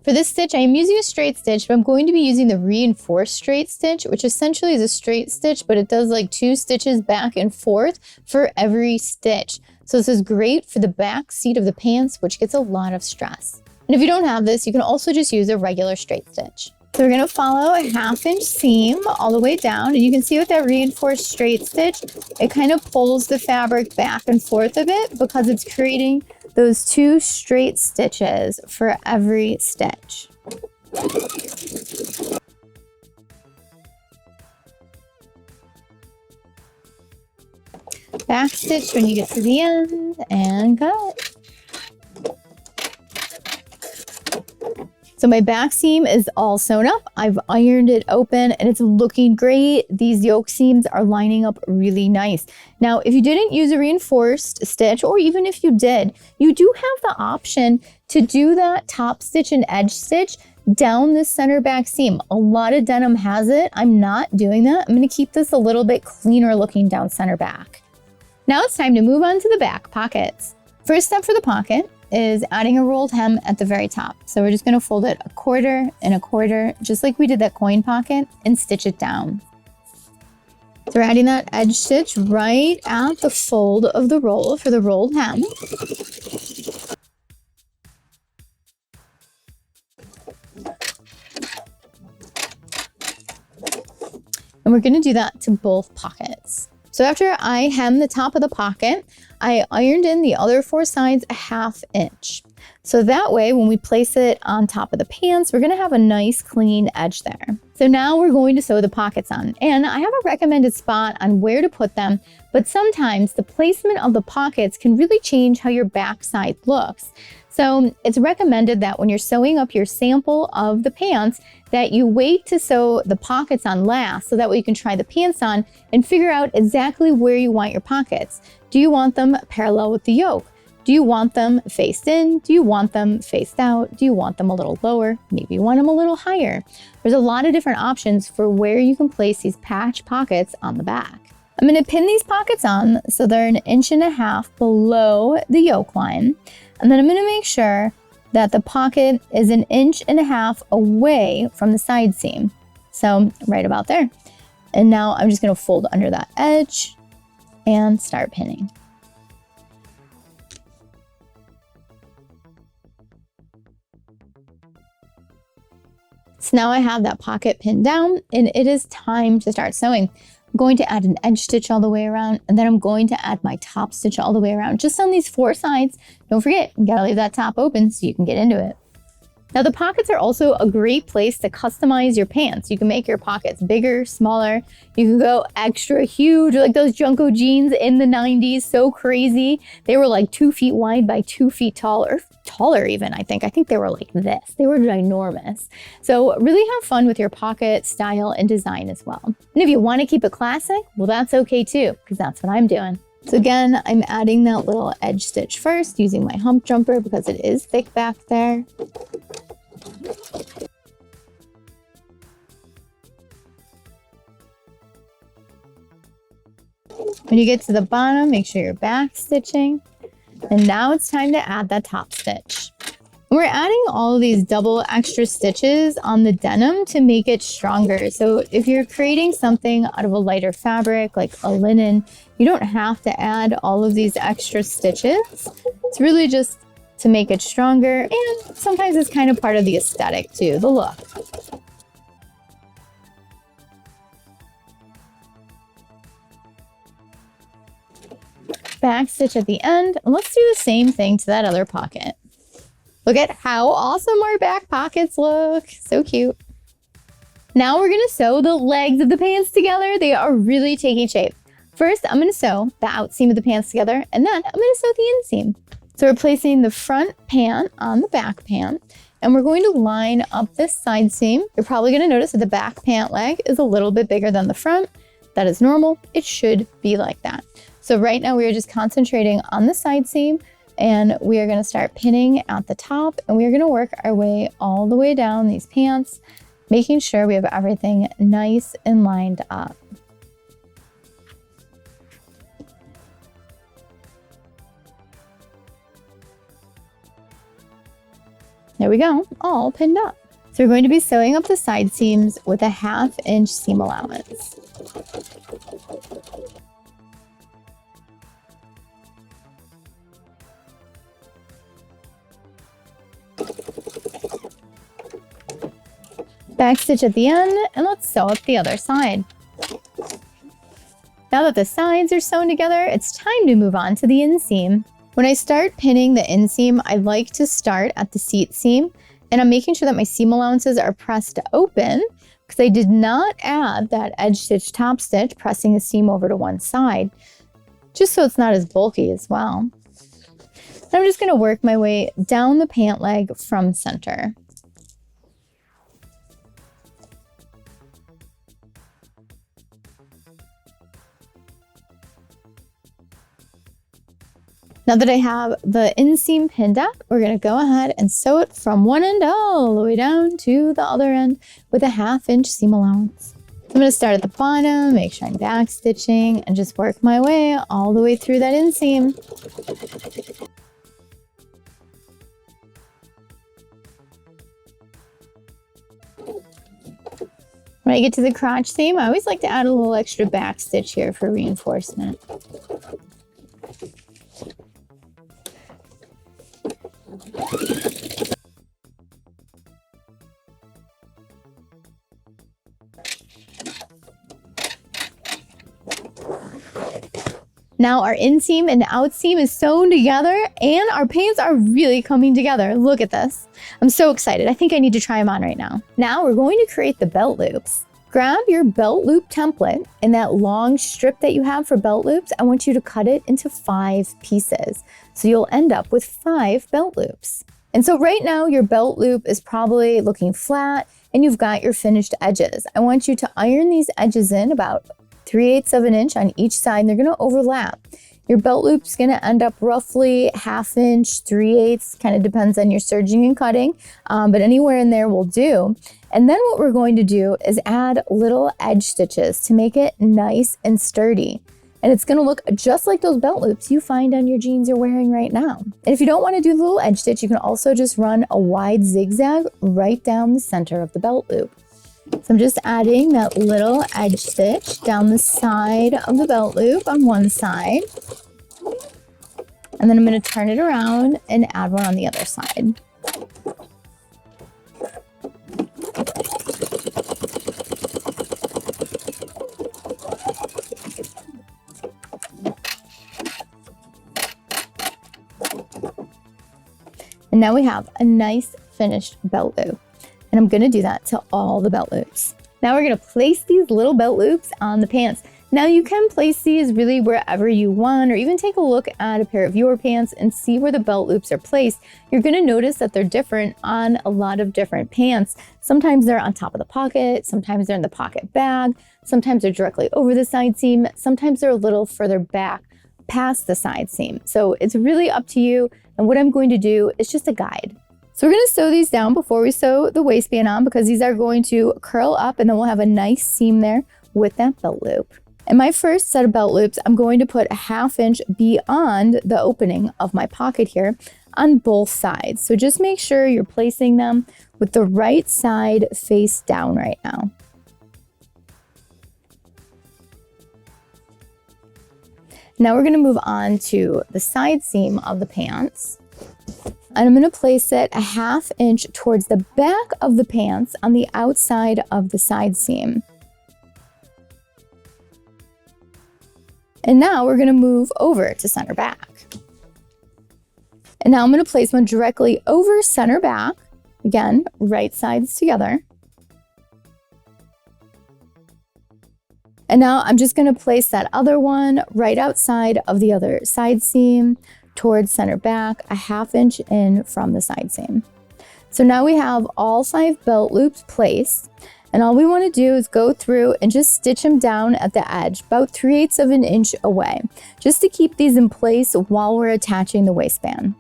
For this stitch, I am using a straight stitch, but I'm going to be using the reinforced straight stitch, which essentially is a straight stitch, but it does like 2 stitches back and forth for every stitch. So this is great for the back seat of the pants, which gets a lot of stress. And if you don't have this, you can also just use a regular straight stitch. So we're going to follow a 1/2 inch seam all the way down, and you can see with that reinforced straight stitch, it kind of pulls the fabric back and forth a bit because it's creating those 2 straight stitches for every stitch. Back stitch when you get to the end and cut. So my back seam is all sewn up. I've ironed it open and it's looking great. These yoke seams are lining up really nice. Now, if you didn't use a reinforced stitch, or even if you did, you do have the option to do that top stitch and edge stitch down the center back seam. A lot of denim has it. I'm not doing that. I'm going to keep this a little bit cleaner looking down center back. Now it's time to move on to the back pockets. First step for the pocket is adding a rolled hem at the very top. So we're just going to fold it 1/4 and 1/4, just like we did that coin pocket, and stitch it down. So we're adding that edge stitch right at the fold of the roll for the rolled hem. And we're going to do that to both pockets. So after I hem the top of the pocket, I ironed in the other 4 sides a 1/2 inch. So that way, when we place it on top of the pants, we're going to have a nice clean edge there. So now we're going to sew the pockets on, and I have a recommended spot on where to put them, but sometimes the placement of the pockets can really change how your backside looks. So it's recommended that when you're sewing up your sample of the pants, that you wait to sew the pockets on last, so that way you can try the pants on and figure out exactly where you want your pockets. Do you want them parallel with the yoke? Do you want them faced in? Do you want them faced out? Do you want them a little lower? Maybe you want them a little higher. There's a lot of different options for where you can place these patch pockets on the back. I'm going to pin these pockets on so they're 1.5 inches below the yoke line. And then I'm going to make sure that the pocket is 1.5 inches away from the side seam. So right about there. And now I'm just going to fold under that edge and start pinning. So now I have that pocket pinned down and it is time to start sewing. I'm going to add an edge stitch all the way around, and then I'm going to add my top stitch all the way around, just on these 4 sides. Don't forget, you gotta leave that top open so you can get into it. Now the pockets are also a great place to customize your pants. You can make your pockets bigger, smaller. You can go extra huge, like those Junko jeans in the 90s, so crazy. They were like 2 feet wide by 2 feet tall, or taller even, I think. I think they were like this. They were ginormous. So really have fun with your pocket style and design as well. And if you want to keep it classic, well, that's okay too, because that's what I'm doing. So again, I'm adding that little edge stitch first using my hump jumper because it is thick back there. When you get to the bottom, make sure you're back stitching. And now it's time to add that top stitch. We're adding all of these double extra stitches on the denim to make it stronger. So if you're creating something out of a lighter fabric, like a linen, you don't have to add all of these extra stitches. It's really just to make it stronger, and sometimes it's kind of part of the aesthetic too, the look. Back stitch at the end, and let's do the same thing to that other pocket. Look at how awesome our back pockets look. So cute. Now we're gonna sew the legs of the pants together. They are really taking shape. First, I'm gonna sew the outseam of the pants together, and then I'm gonna sew the inseam. So we're placing the front pant on the back pant, and we're going to line up this side seam. You're probably gonna notice that the back pant leg is a little bit bigger than the front. That is normal. It should be like that. So right now we are just concentrating on the side seam, and we are gonna start pinning at the top, and we are gonna work our way all the way down these pants, making sure we have everything nice and lined up. There we go, all pinned up. So we're going to be sewing up the side seams with a 1/2 inch seam allowance. Back stitch at the end, and let's sew up the other side. Now that the sides are sewn together, it's time to move on to the inseam. When I start pinning the inseam, I like to start at the seat seam, and I'm making sure that my seam allowances are pressed open because I did not add that edge stitch top stitch, pressing the seam over to one side, just so it's not as bulky as well. And I'm just gonna work my way down the pant leg from center. Now that I have the inseam pinned up, we're gonna go ahead and sew it from one end all the way down to the other end with a 1/2 inch seam allowance. I'm gonna start at the bottom, make sure I'm back stitching, and just work my way all the way through that inseam. When I get to the crotch seam, I always like to add a little extra back stitch here for reinforcement. Now our inseam and outseam is sewn together, and our pants are really coming together. Look at this. I'm so excited. I think I need to try them on right now. Now we're going to create the belt loops. Grab your belt loop template and that long strip that you have for belt loops. I want you to cut it into 5 pieces. So you'll end up with 5 belt loops. And so right now your belt loop is probably looking flat and you've got your finished edges. I want you to iron these edges in about 3/8 of an inch on each side, and they're gonna overlap. Your belt loop's gonna end up roughly 1/2 inch, 3/8, kind of depends on your serging and cutting, but anywhere in there will do. And then what we're going to do is add little edge stitches to make it nice and sturdy. And it's gonna look just like those belt loops you find on your jeans you're wearing right now. And if you don't wanna do the little edge stitch, you can also just run a wide zigzag right down the center of the belt loop. So I'm just adding that little edge stitch down the side of the belt loop on one side. And then I'm gonna turn it around and add one on the other side. And now we have a nice finished belt loop. And I'm gonna do that to all the belt loops. Now we're gonna place these little belt loops on the pants. Now you can place these really wherever you want, or even take a look at a pair of your pants and see where the belt loops are placed. You're gonna notice that they're different on a lot of different pants. Sometimes they're on top of the pocket, sometimes they're in the pocket bag, sometimes they're directly over the side seam, sometimes they're a little further back past the side seam. So it's really up to you. And what I'm going to do is just a guide. So we're gonna sew these down before we sew the waistband on, because these are going to curl up and then we'll have a nice seam there with that belt loop. In my first set of belt loops, I'm going to put a 1/2 inch beyond the opening of my pocket here on both sides. So just make sure you're placing them with the right side face down right now. Now we're gonna move on to the side seam of the pants. And I'm gonna place it a 1/2 inch towards the back of the pants on the outside of the side seam. And now we're gonna move over to center back. And now I'm gonna place one directly over center back. Again, right sides together. And now I'm just gonna place that other one right outside of the other side seam towards center back, a 1/2 inch in from the side seam. So now we have all 5 belt loops placed, and all we wanna do is go through and just stitch them down at the edge, about 3/8 of an inch away, just to keep these in place while we're attaching the waistband.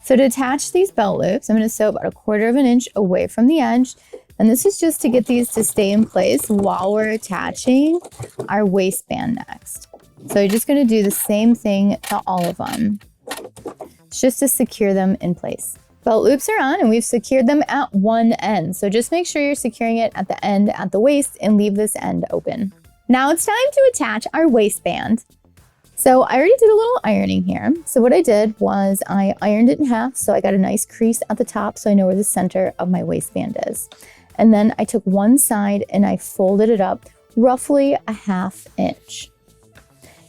So to attach these belt loops, I'm gonna sew about 1/4 of an inch away from the edge. And this is just to get these to stay in place while we're attaching our waistband next. So you're just gonna do the same thing to all of them. It's just to secure them in place. Belt loops are on and we've secured them at one end. So just make sure you're securing it at the end at the waist and leave this end open. Now it's time to attach our waistband. So I already did a little ironing here. So what I did was I ironed it in half. So I got a nice crease at the top so I know where the center of my waistband is. And then I took one side and I folded it up roughly a 1/2 inch.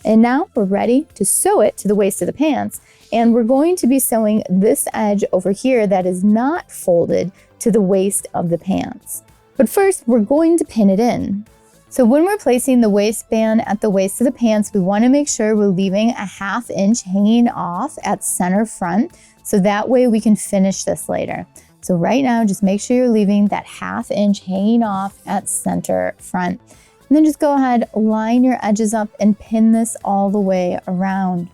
And now we're ready to sew it to the waist of the pants. And we're going to be sewing this edge over here that is not folded to the waist of the pants. But first, we're going to pin it in. So when we're placing the waistband at the waist of the pants, we want to make sure we're leaving a 1/2 inch hanging off at center front. So that way we can finish this later. So right now, just make sure you're leaving that 1/2 inch hanging off at center front. And then just go ahead, line your edges up and pin this all the way around.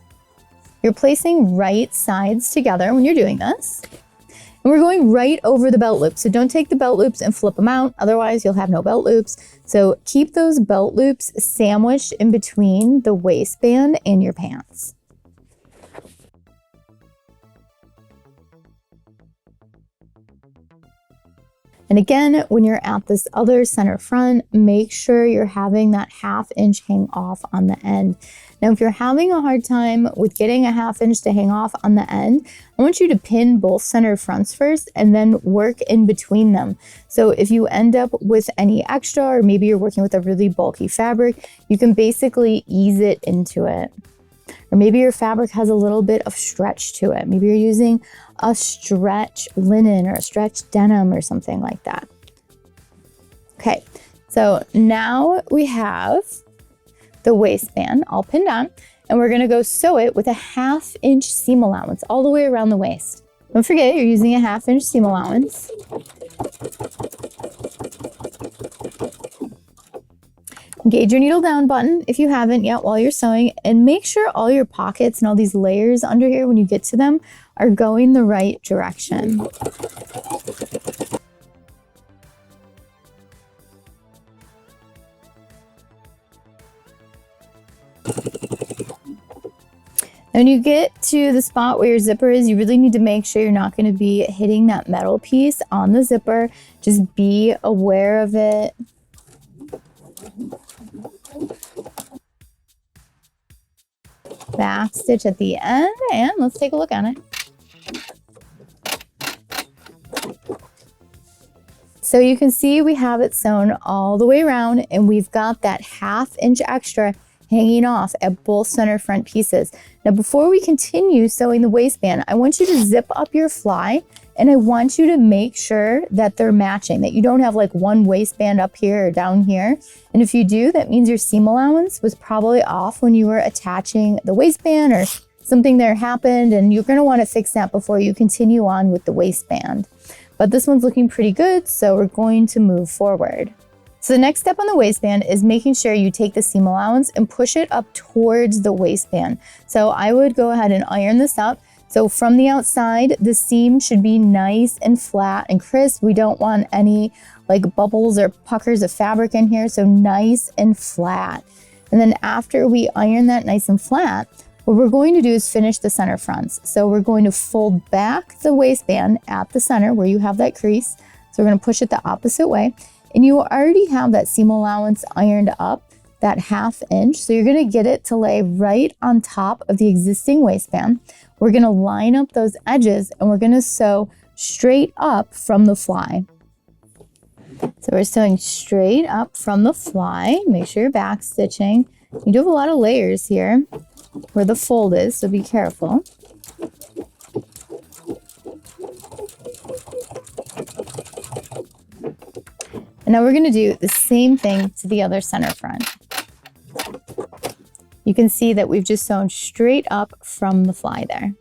You're placing right sides together when you're doing this. And we're going right over the belt loops. So don't take the belt loops and flip them out. Otherwise, you'll have no belt loops. So keep those belt loops sandwiched in between the waistband and your pants. And again, when you're at this other center front, make sure you're having that 1/2 inch hang off on the end. Now, if you're having a hard time with getting a 1/2 inch to hang off on the end, I want you to pin both center fronts first and then work in between them. So if you end up with any extra, or maybe you're working with a really bulky fabric, you can basically ease it into it. Or maybe your fabric has a little bit of stretch to it. Maybe you're using a stretch linen or a stretch denim or something like that. Okay, so now we have the waistband all pinned on, and we're gonna go sew it with a 1/2 inch seam allowance all the way around the waist. Don't forget, you're using a 1/2 inch seam allowance. Engage your needle down button if you haven't yet while you're sewing, and make sure all your pockets and all these layers under here when you get to them are going the right direction. When you get to the spot where your zipper is, you really need to make sure you're not going to be hitting that metal piece on the zipper. Just be aware of it. Back stitch at the end, and let's take a look at it. So you can see we have it sewn all the way around, and we've got that 1/2 inch extra hanging off at both center front pieces. Now, before we continue sewing the waistband, I want you to zip up your fly, and I want you to make sure that they're matching, that you don't have like one waistband up here or down here. And if you do, that means your seam allowance was probably off when you were attaching the waistband, or something there happened, and you're gonna wanna fix that before you continue on with the waistband. But this one's looking pretty good, so we're going to move forward. So the next step on the waistband is making sure you take the seam allowance and push it up towards the waistband. So I would go ahead and iron this up. So from the outside, the seam should be nice and flat and crisp. We don't want any like bubbles or puckers of fabric in here, so nice and flat. And then after we iron that nice and flat, what we're going to do is finish the center fronts. So we're going to fold back the waistband at the center where you have that crease. So we're going to push it the opposite way. And you already have that seam allowance ironed up, that 1/2 inch. So you're gonna get it to lay right on top of the existing waistband. We're gonna line up those edges, and we're gonna sew straight up from the fly. So we're sewing straight up from the fly. Make sure you're back stitching. You do have a lot of layers here where the fold is, so be careful. And now we're going to do the same thing to the other center front. You can see that we've just sewn straight up from the fly there.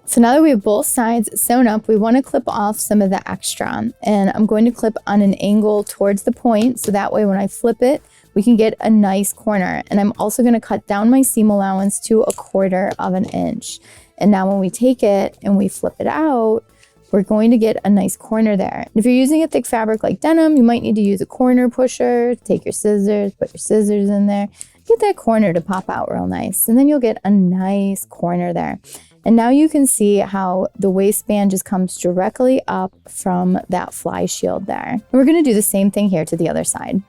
So now that we have both sides sewn up, we want to clip off some of the extra. And I'm going to clip on an angle towards the point, so that way when I flip it, we can get a nice corner. And I'm also going to cut down my seam allowance to 1/4 of an inch. And now when we take it and we flip it out, we're going to get a nice corner there. If you're using a thick fabric like denim, you might need to use a corner pusher. Take your scissors, put your scissors in there, get that corner to pop out real nice. And then you'll get a nice corner there. And now you can see how the waistband just comes directly up from that fly shield there. And we're gonna do the same thing here to the other side.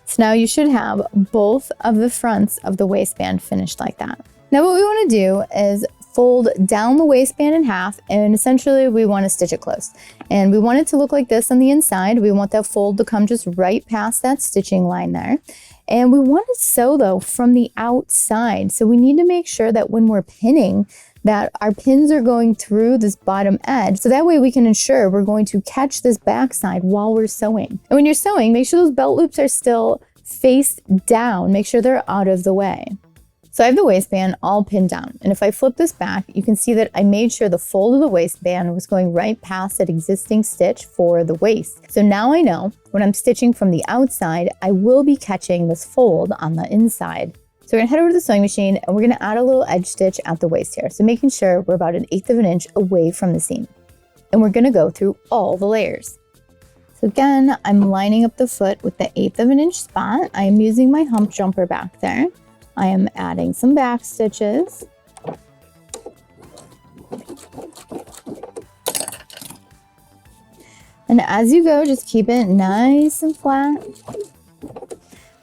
So now you should have both of the fronts of the waistband finished like that. Now what we wanna do is fold down the waistband in half, and essentially we want to stitch it close. And we want it to look like this on the inside. We want that fold to come just right past that stitching line there. And we want to sew though from the outside. So we need to make sure that when we're pinning, that our pins are going through this bottom edge. So that way we can ensure we're going to catch this backside while we're sewing. And when you're sewing, make sure those belt loops are still face down. Make sure they're out of the way. So I have the waistband all pinned down, and if I flip this back, you can see that I made sure the fold of the waistband was going right past that existing stitch for the waist. So now I know when I'm stitching from the outside, I will be catching this fold on the inside. So we're gonna head over to the sewing machine, and we're gonna add a little edge stitch at the waist here. So making sure we're about 1/8 of an inch away from the seam. And we're gonna go through all the layers. So again, I'm lining up the foot with the 1/8 of an inch spot. I am using my hump jumper back there. I am adding some back stitches. And as you go, just keep it nice and flat.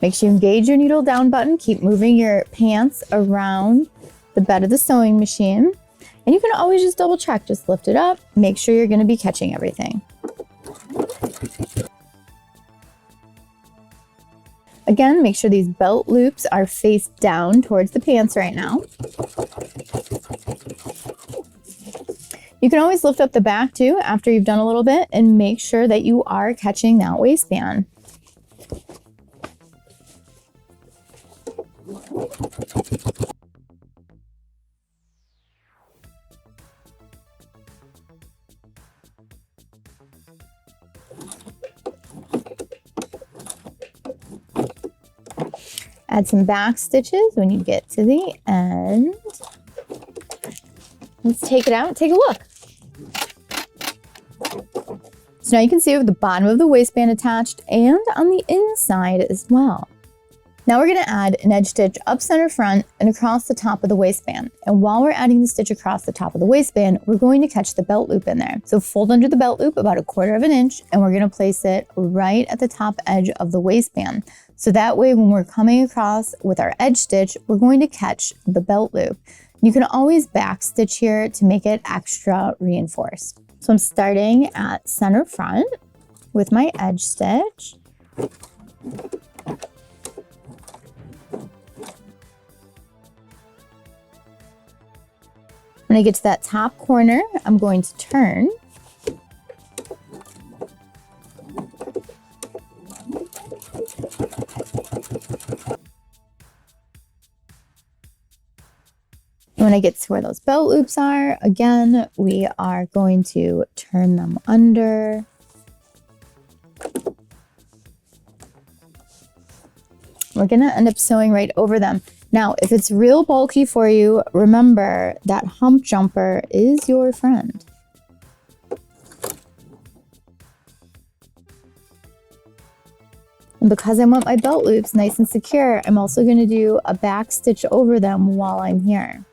Make sure you engage your needle down button. Keep moving your pants around the bed of the sewing machine. And you can always just double check, just lift it up. Make sure you're going to be catching everything. Again, make sure these belt loops are face down towards the pants right now. You can always lift up the back too after you've done a little bit, and make sure that you are catching that waistband. Add some back stitches when you get to the end. Let's take it out and take a look. So now you can see the bottom of the waistband attached and on the inside as well. Now we're going to add an edge stitch up center front and across the top of the waistband. And while we're adding the stitch across the top of the waistband, we're going to catch the belt loop in there. So fold under the belt loop about 1/4 inch, and we're going to place it right at the top edge of the waistband. So that way when we're coming across with our edge stitch, we're going to catch the belt loop. You can always back stitch here to make it extra reinforced. So I'm starting at center front with my edge stitch. When I get to that top corner, I'm going to turn. When I get to where those belt loops are, again, we are going to turn them under. We're gonna end up sewing right over them. Now, if it's real bulky for you, remember that hump jumper is your friend. And because I want my belt loops nice and secure, I'm also going to do a back stitch over them while I'm here.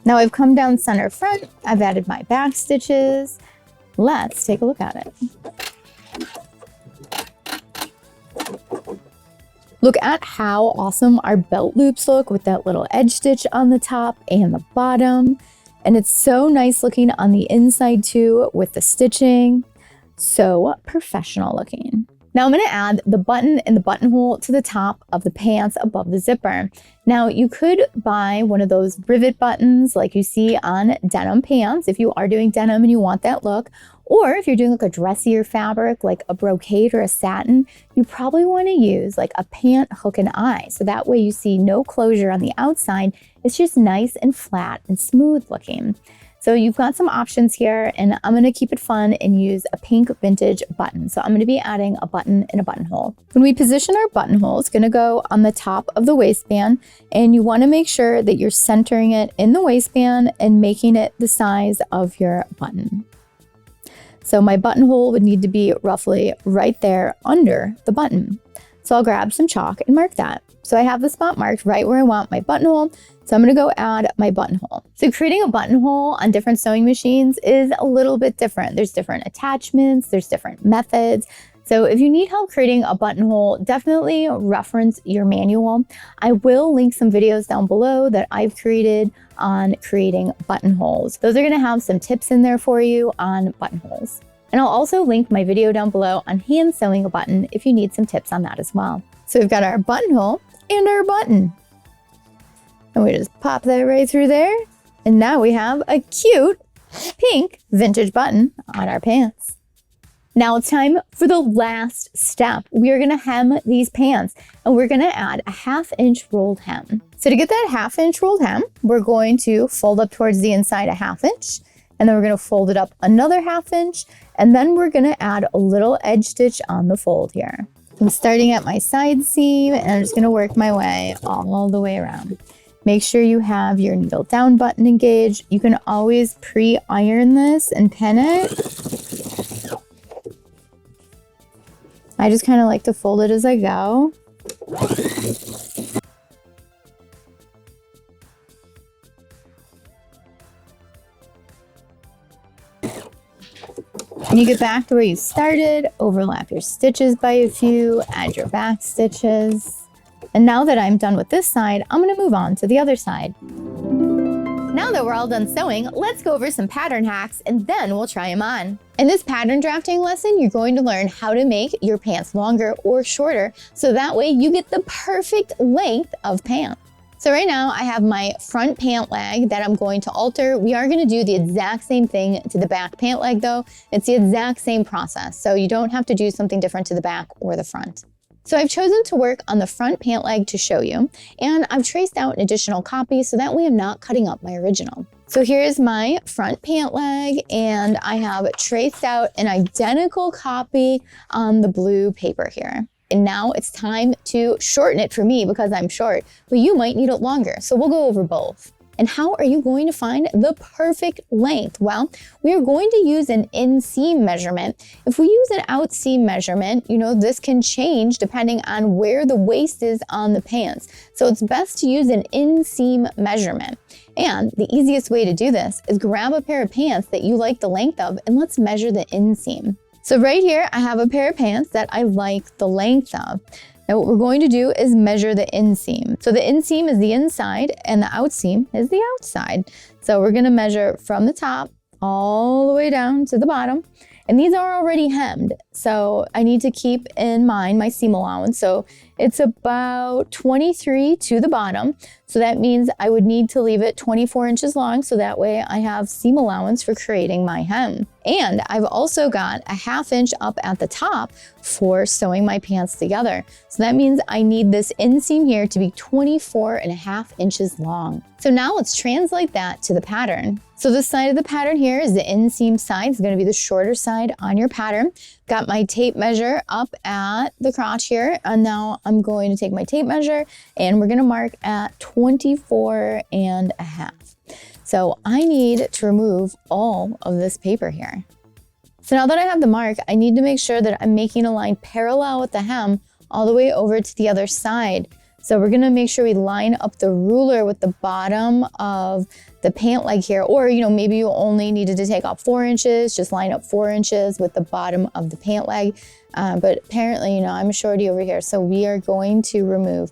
Now I've come down center front, I've added my back stitches. Let's take a look at it. Look at how awesome our belt loops look with that little edge stitch on the top and the bottom. And it's so nice looking on the inside too with the stitching. So professional looking. Now I'm going to add the button and the buttonhole to the top of the pants above the zipper. Now you could buy one of those rivet buttons like you see on denim pants if you are doing denim and you want that look. Or if you're doing like a dressier fabric like a brocade or a satin, you probably want to use like a pant hook and eye. So that way you see no closure on the outside. It's just nice and flat and smooth looking. So you've got some options here, and I'm going to keep it fun and use a pink vintage button. So I'm going to be adding a button and a buttonhole. When we position our buttonhole, it's going to go on the top of the waistband, and you want to make sure that you're centering it in the waistband and making it the size of your button. So my buttonhole would need to be roughly right there under the button. So I'll grab some chalk and mark that. So I have the spot marked right where I want my buttonhole. So I'm going to go add my buttonhole. So creating a buttonhole on different sewing machines is a little bit different. There's different attachments, there's different methods. So if you need help creating a buttonhole, definitely reference your manual. I will link some videos down below that I've created on creating buttonholes. Those are going to have some tips in there for you on buttonholes. And I'll also link my video down below on hand sewing a button if you need some tips on that as well. So we've got our buttonhole and our button. And we just pop that right through there. And now we have a cute pink vintage button on our pants. Now it's time for the last step. We are gonna hem these pants, and we're gonna add a 1/2 inch rolled hem. So to get that 1/2 inch rolled hem, we're going to fold up towards the inside a 1/2 inch, and then we're gonna fold it up another 1/2 inch, and then we're gonna add a little edge stitch on the fold here. I'm starting at my side seam, and I'm just gonna work my way all the way around. Make sure you have your needle down button engaged. You can always pre-iron this and pin it. I just kind of like to fold it as I go. When you get back to where you started, overlap your stitches by a few, add your back stitches. And now that I'm done with this side, I'm going to move on to the other side. Now that we're all done sewing, let's go over some pattern hacks and then we'll try them on. In this pattern drafting lesson, you're going to learn how to make your pants longer or shorter, so that way you get the perfect length of pant. So right now I have my front pant leg that I'm going to alter. We are going to do the exact same thing to the back pant leg though. It's the exact same process. So you don't have to do something different to the back or the front. So I've chosen to work on the front pant leg to show you, and I've traced out an additional copy so that way I'm not cutting up my original. So here's my front pant leg, and I have traced out an identical copy on the blue paper here. And now it's time to shorten it for me because I'm short, but you might need it longer. So we'll go over both. And how are you going to find the perfect length? Well, we are going to use an inseam measurement. If we use an outseam measurement, this can change depending on where the waist is on the pants. So it's best to use an inseam measurement. And the easiest way to do this is grab a pair of pants that you like the length of and let's measure the inseam. So right here, I have a pair of pants that I like the length of. Now what we're going to do is measure the inseam. So the inseam is the inside and the outseam is the outside. So we're gonna measure from the top all the way down to the bottom. And these are already hemmed. So I need to keep in mind my seam allowance. So it's about 23 to the bottom. So that means I would need to leave it 24 inches long. So that way I have seam allowance for creating my hem. And I've also got a 1/2 inch up at the top for sewing my pants together. So that means I need this inseam here to be 24.5 inches long. So now let's translate that to the pattern. So this side of the pattern here is the inseam side. It's going to be the shorter side on your pattern. Got my tape measure up at the crotch here. And now I'm going to take my tape measure and we're going to mark at 24.5. So I need to remove all of this paper here. So now that I have the mark, I need to make sure that I'm making a line parallel with the hem all the way over to the other side. So we're gonna make sure we line up the ruler with the bottom of the pant leg here, or maybe you only needed to take off 4 inches, just line up 4 inches with the bottom of the pant leg. But apparently, I'm a shorty over here, so we are going to remove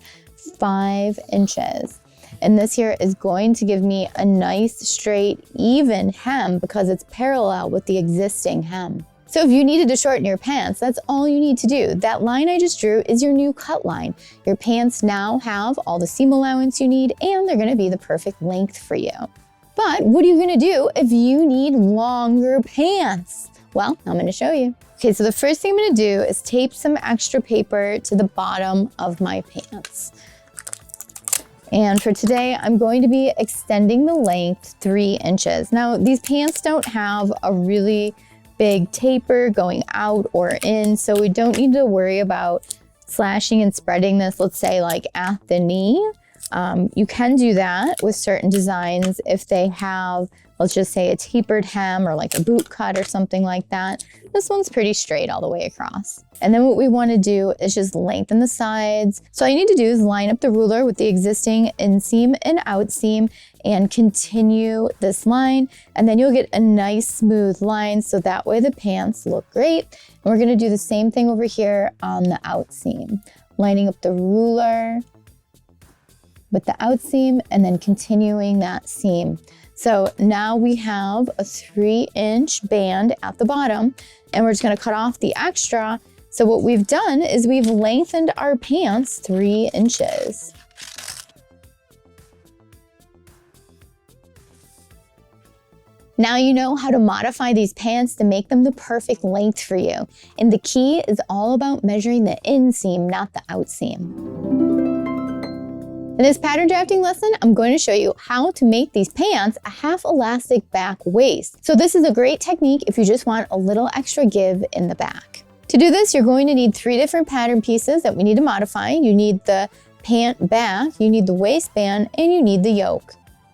5 inches. And this here is going to give me a nice, straight, even hem because it's parallel with the existing hem. So if you needed to shorten your pants, that's all you need to do. That line I just drew is your new cut line. Your pants now have all the seam allowance you need and they're gonna be the perfect length for you. But what are you gonna do if you need longer pants? Well, I'm gonna show you. Okay, so the first thing I'm gonna do is tape some extra paper to the bottom of my pants. And for today, I'm going to be extending the length 3 inches. Now, these pants don't have a really big taper going out or in, so we don't need to worry about slashing and spreading this, let's say like at the knee. You can do that with certain designs if they have, let's just say a tapered hem or like a boot cut or something like that. This one's pretty straight all the way across. And then what we want to do is just lengthen the sides. So all you need to do is line up the ruler with the existing inseam and outseam and continue this line. And then you'll get a nice smooth line. So that way the pants look great. And we're going to do the same thing over here on the outseam, lining up the ruler with the outseam and then continuing that seam. So now we have a 3-inch band at the bottom and we're just gonna cut off the extra. So what we've done is we've lengthened our pants 3 inches. Now you know how to modify these pants to make them the perfect length for you. And the key is all about measuring the inseam, not the outseam. In this pattern drafting lesson, I'm going to show you how to make these pants a half elastic back waist. So this is a great technique if you just want a little extra give in the back. To do this, you're going to need 3 different pattern pieces that we need to modify. You need the pant back, you need the waistband, and you need the yoke.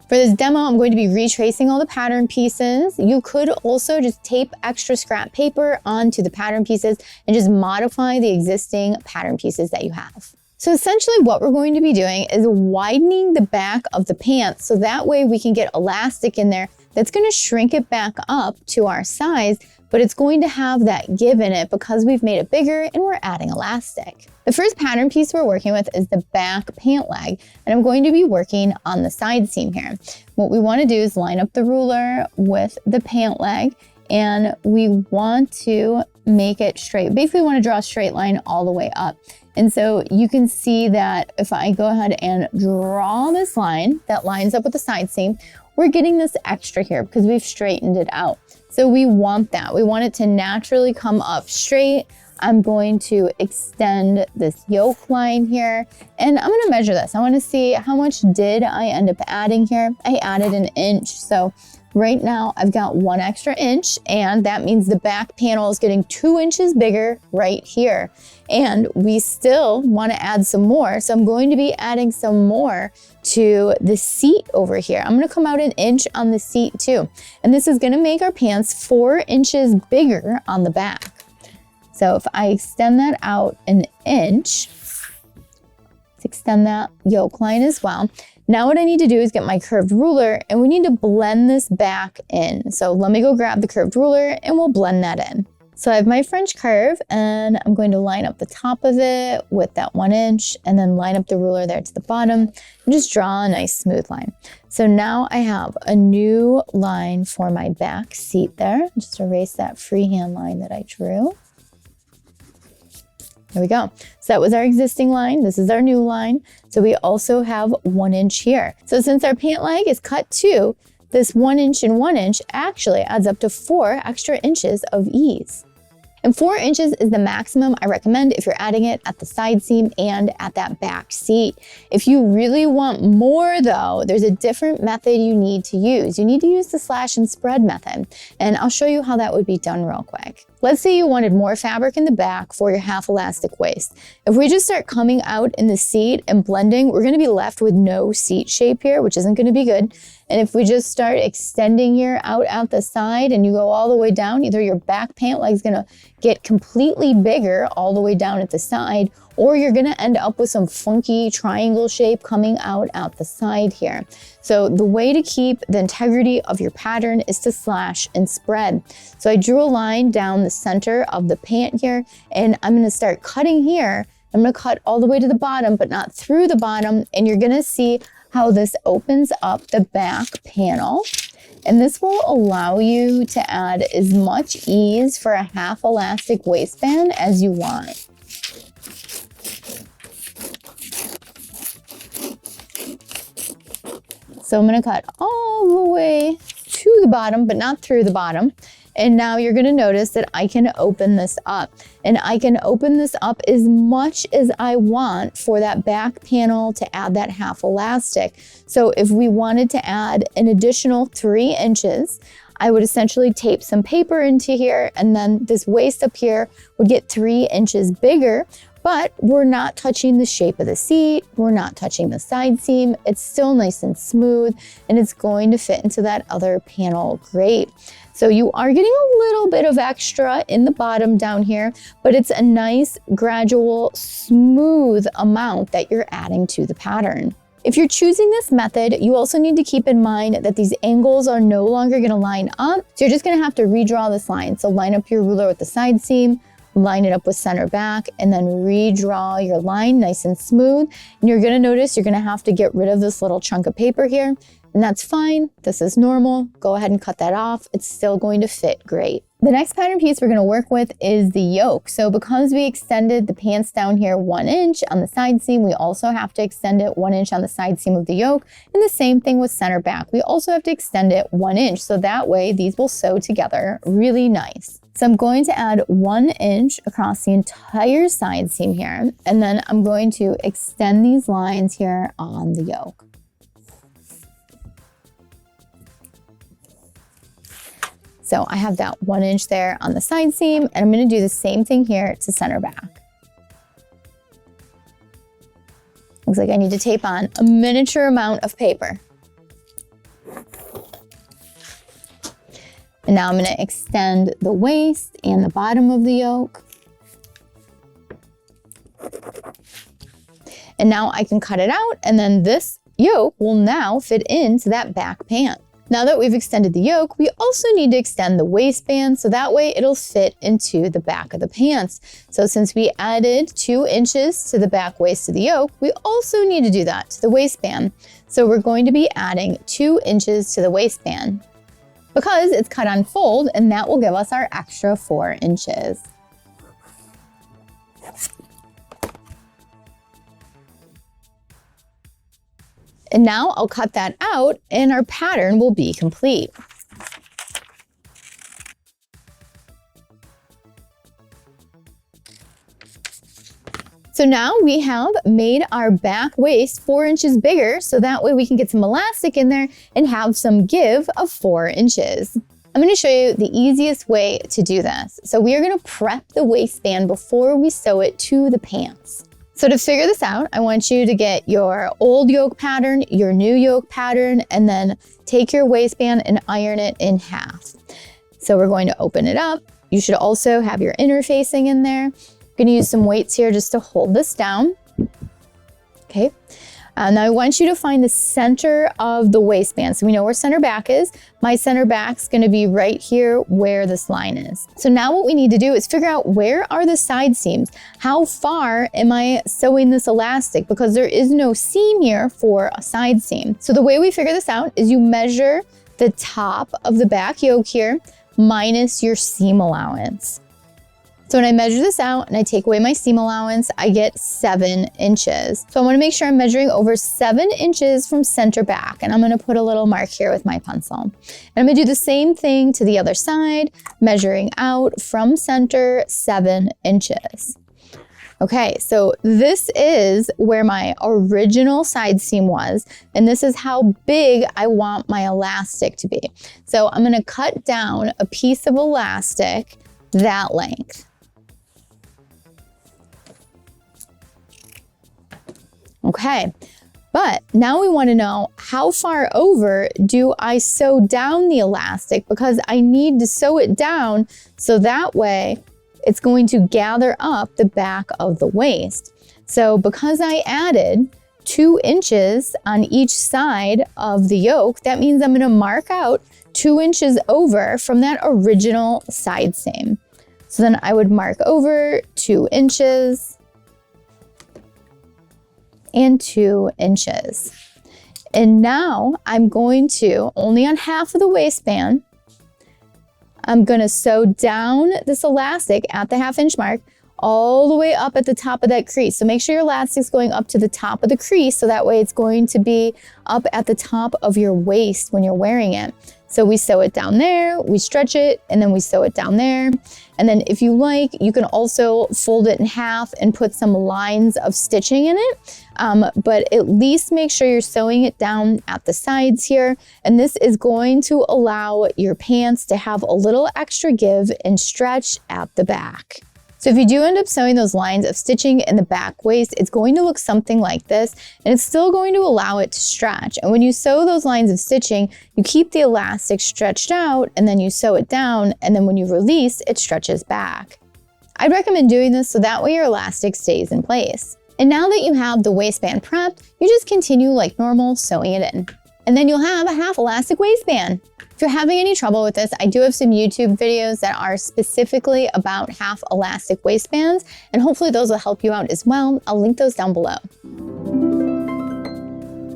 For this demo, I'm going to be retracing all the pattern pieces. You could also just tape extra scrap paper onto the pattern pieces and just modify the existing pattern pieces that you have. So essentially what we're going to be doing is widening the back of the pants so that way we can get elastic in there that's going to shrink it back up to our size, but it's going to have that give in it because we've made it bigger and we're adding elastic. The first pattern piece we're working with is the back pant leg, and I'm going to be working on the side seam here. What we want to do is line up the ruler with the pant leg, and we want to make it straight. Basically, we want to draw a straight line all the way up. And so you can see that if I go ahead and draw this line that lines up with the side seam, we're getting this extra here because we've straightened it out. So we want that. We want it to naturally come up straight. I'm going to extend this yoke line here, and I'm gonna measure this. I wanna see how much did I end up adding here. I added an inch. So right now I've got 1 extra inch, and that means the back panel is getting 2 inches bigger right here. And we still wanna add some more. So I'm going to be adding some more to the seat over here. I'm gonna come out an inch on the seat too. And this is gonna make our pants 4 inches bigger on the back. So if I extend that out an inch, let's extend that yoke line as well. Now what I need to do is get my curved ruler, and we need to blend this back in. So let me go grab the curved ruler and we'll blend that in. So I have my French curve, and I'm going to line up the top of it with that 1 inch, and then line up the ruler there to the bottom and just draw a nice smooth line. So now I have a new line for my back seat there. Just erase that freehand line that I drew. There we go. So that was our existing line. This is our new line. So we also have 1 inch here. So since our pant leg is cut 2, this 1 inch and 1 inch actually adds up to 4 extra inches of ease. And 4 inches is the maximum I recommend if you're adding it at the side seam and at that back seat. If you really want more though, there's a different method you need to use. You need to use the slash and spread method. And I'll show you how that would be done real quick. Let's say you wanted more fabric in the back for your half elastic waist. If we just start coming out in the seat and blending, we're gonna be left with no seat shape here, which isn't gonna be good. And if we just start extending here out the side and you go all the way down, either your back pant leg is gonna get completely bigger all the way down at the side, or you're gonna end up with some funky triangle shape coming out the side here. So the way to keep the integrity of your pattern is to slash and spread. So I drew a line down the center of the pant here, and I'm gonna start cutting here. I'm gonna cut all the way to the bottom, but not through the bottom, and you're gonna see how this opens up the back panel. And this will allow you to add as much ease for a half elastic waistband as you want. So I'm gonna cut all the way to the bottom, but not through the bottom. And now you're gonna notice that I can open this up, and I can open this up as much as I want for that back panel to add that half elastic. So if we wanted to add an additional 3 inches, I would essentially tape some paper into here, and then this waist up here would get 3 inches bigger. But we're not touching the shape of the seat, we're not touching the side seam, it's still nice and smooth, and it's going to fit into that other panel great. So you are getting a little bit of extra in the bottom down here, but it's a nice, gradual, smooth amount that you're adding to the pattern. If you're choosing this method, you also need to keep in mind that these angles are no longer gonna line up, so you're just gonna have to redraw this line. So line up your ruler with the side seam, line it up with center back, and then redraw your line nice and smooth. And you're gonna notice you're gonna have to get rid of this little chunk of paper here, and that's fine. This is normal. Go ahead and cut that off. It's still going to fit great. The next pattern piece we're gonna work with is the yoke. So because we extended the pants down here 1 inch on the side seam, we also have to extend it 1 inch on the side seam of the yoke. And the same thing with center back. We also have to extend it 1 inch. So that way these will sew together really nice. So I'm going to add 1 inch across the entire side seam here. And then I'm going to extend these lines here on the yoke. So I have that 1 inch there on the side seam, and I'm gonna do the same thing here to center back. Looks like I need to tape on a miniature amount of paper. And now I'm gonna extend the waist and the bottom of the yoke. And now I can cut it out, and then this yoke will now fit into that back pant. Now that we've extended the yoke, we also need to extend the waistband so that way it'll fit into the back of the pants. So since we added 2 inches to the back waist of the yoke, we also need to do that to the waistband. So we're going to be adding 2 inches to the waistband. because it's cut on fold, and that will give us our extra 4 inches. And now I'll cut that out and our pattern will be complete. So now we have made our back waist 4 inches bigger, so that way we can get some elastic in there and have some give of 4 inches. I'm going to show you the easiest way to do this. So we are going to prep the waistband before we sew it to the pants. So to figure this out, I want you to get your old yoke pattern, your new yoke pattern, and then take your waistband and iron it in half. So we're going to open it up. You should also have your inner facing in there. I'm going to use some weights here just to hold this down. Okay. Now I want you to find the center of the waistband. So we know where center back is. My center back's going to be right here where this line is. So now what we need to do is figure out where are the side seams? How far am I sewing this elastic? Because there is no seam here for a side seam. So the way we figure this out is you measure the top of the back yoke here minus your seam allowance. So when I measure this out and I take away my seam allowance, I get 7 inches. So I want to make sure I'm measuring over 7 inches from center back. And I'm going to put a little mark here with my pencil. And I'm going to do the same thing to the other side, measuring out from center 7 inches. Okay, so this is where my original side seam was, and this is how big I want my elastic to be. So I'm going to cut down a piece of elastic that length. Okay, but now we want to know how far over do I sew down the elastic, because I need to sew it down so that way it's going to gather up the back of the waist. So because I added 2 inches on each side of the yoke, that means I'm going to mark out 2 inches over from that original side seam. So then I would mark over 2 inches and 2 inches. And now I'm going to, only on half of the waistband, I'm gonna sew down this elastic at the 1/2 inch mark all the way up at the top of that crease. So make sure your elastic's going up to the top of the crease, so that way it's going to be up at the top of your waist when you're wearing it. So we sew it down there, we stretch it, and then we sew it down there. And then if you like, you can also fold it in half and put some lines of stitching in it. But at least make sure you're sewing it down at the sides here. And this is going to allow your pants to have a little extra give and stretch at the back. So if you do end up sewing those lines of stitching in the back waist, it's going to look something like this, and it's still going to allow it to stretch. And when you sew those lines of stitching, you keep the elastic stretched out, and then you sew it down, and then when you release, it stretches back. I'd recommend doing this so that way your elastic stays in place. And now that you have the waistband prepped, you just continue like normal, sewing it in. And then you'll have a half elastic waistband. If you're having any trouble with this, I do have some YouTube videos that are specifically about half elastic waistbands, and hopefully those will help you out as well. I'll link those down below.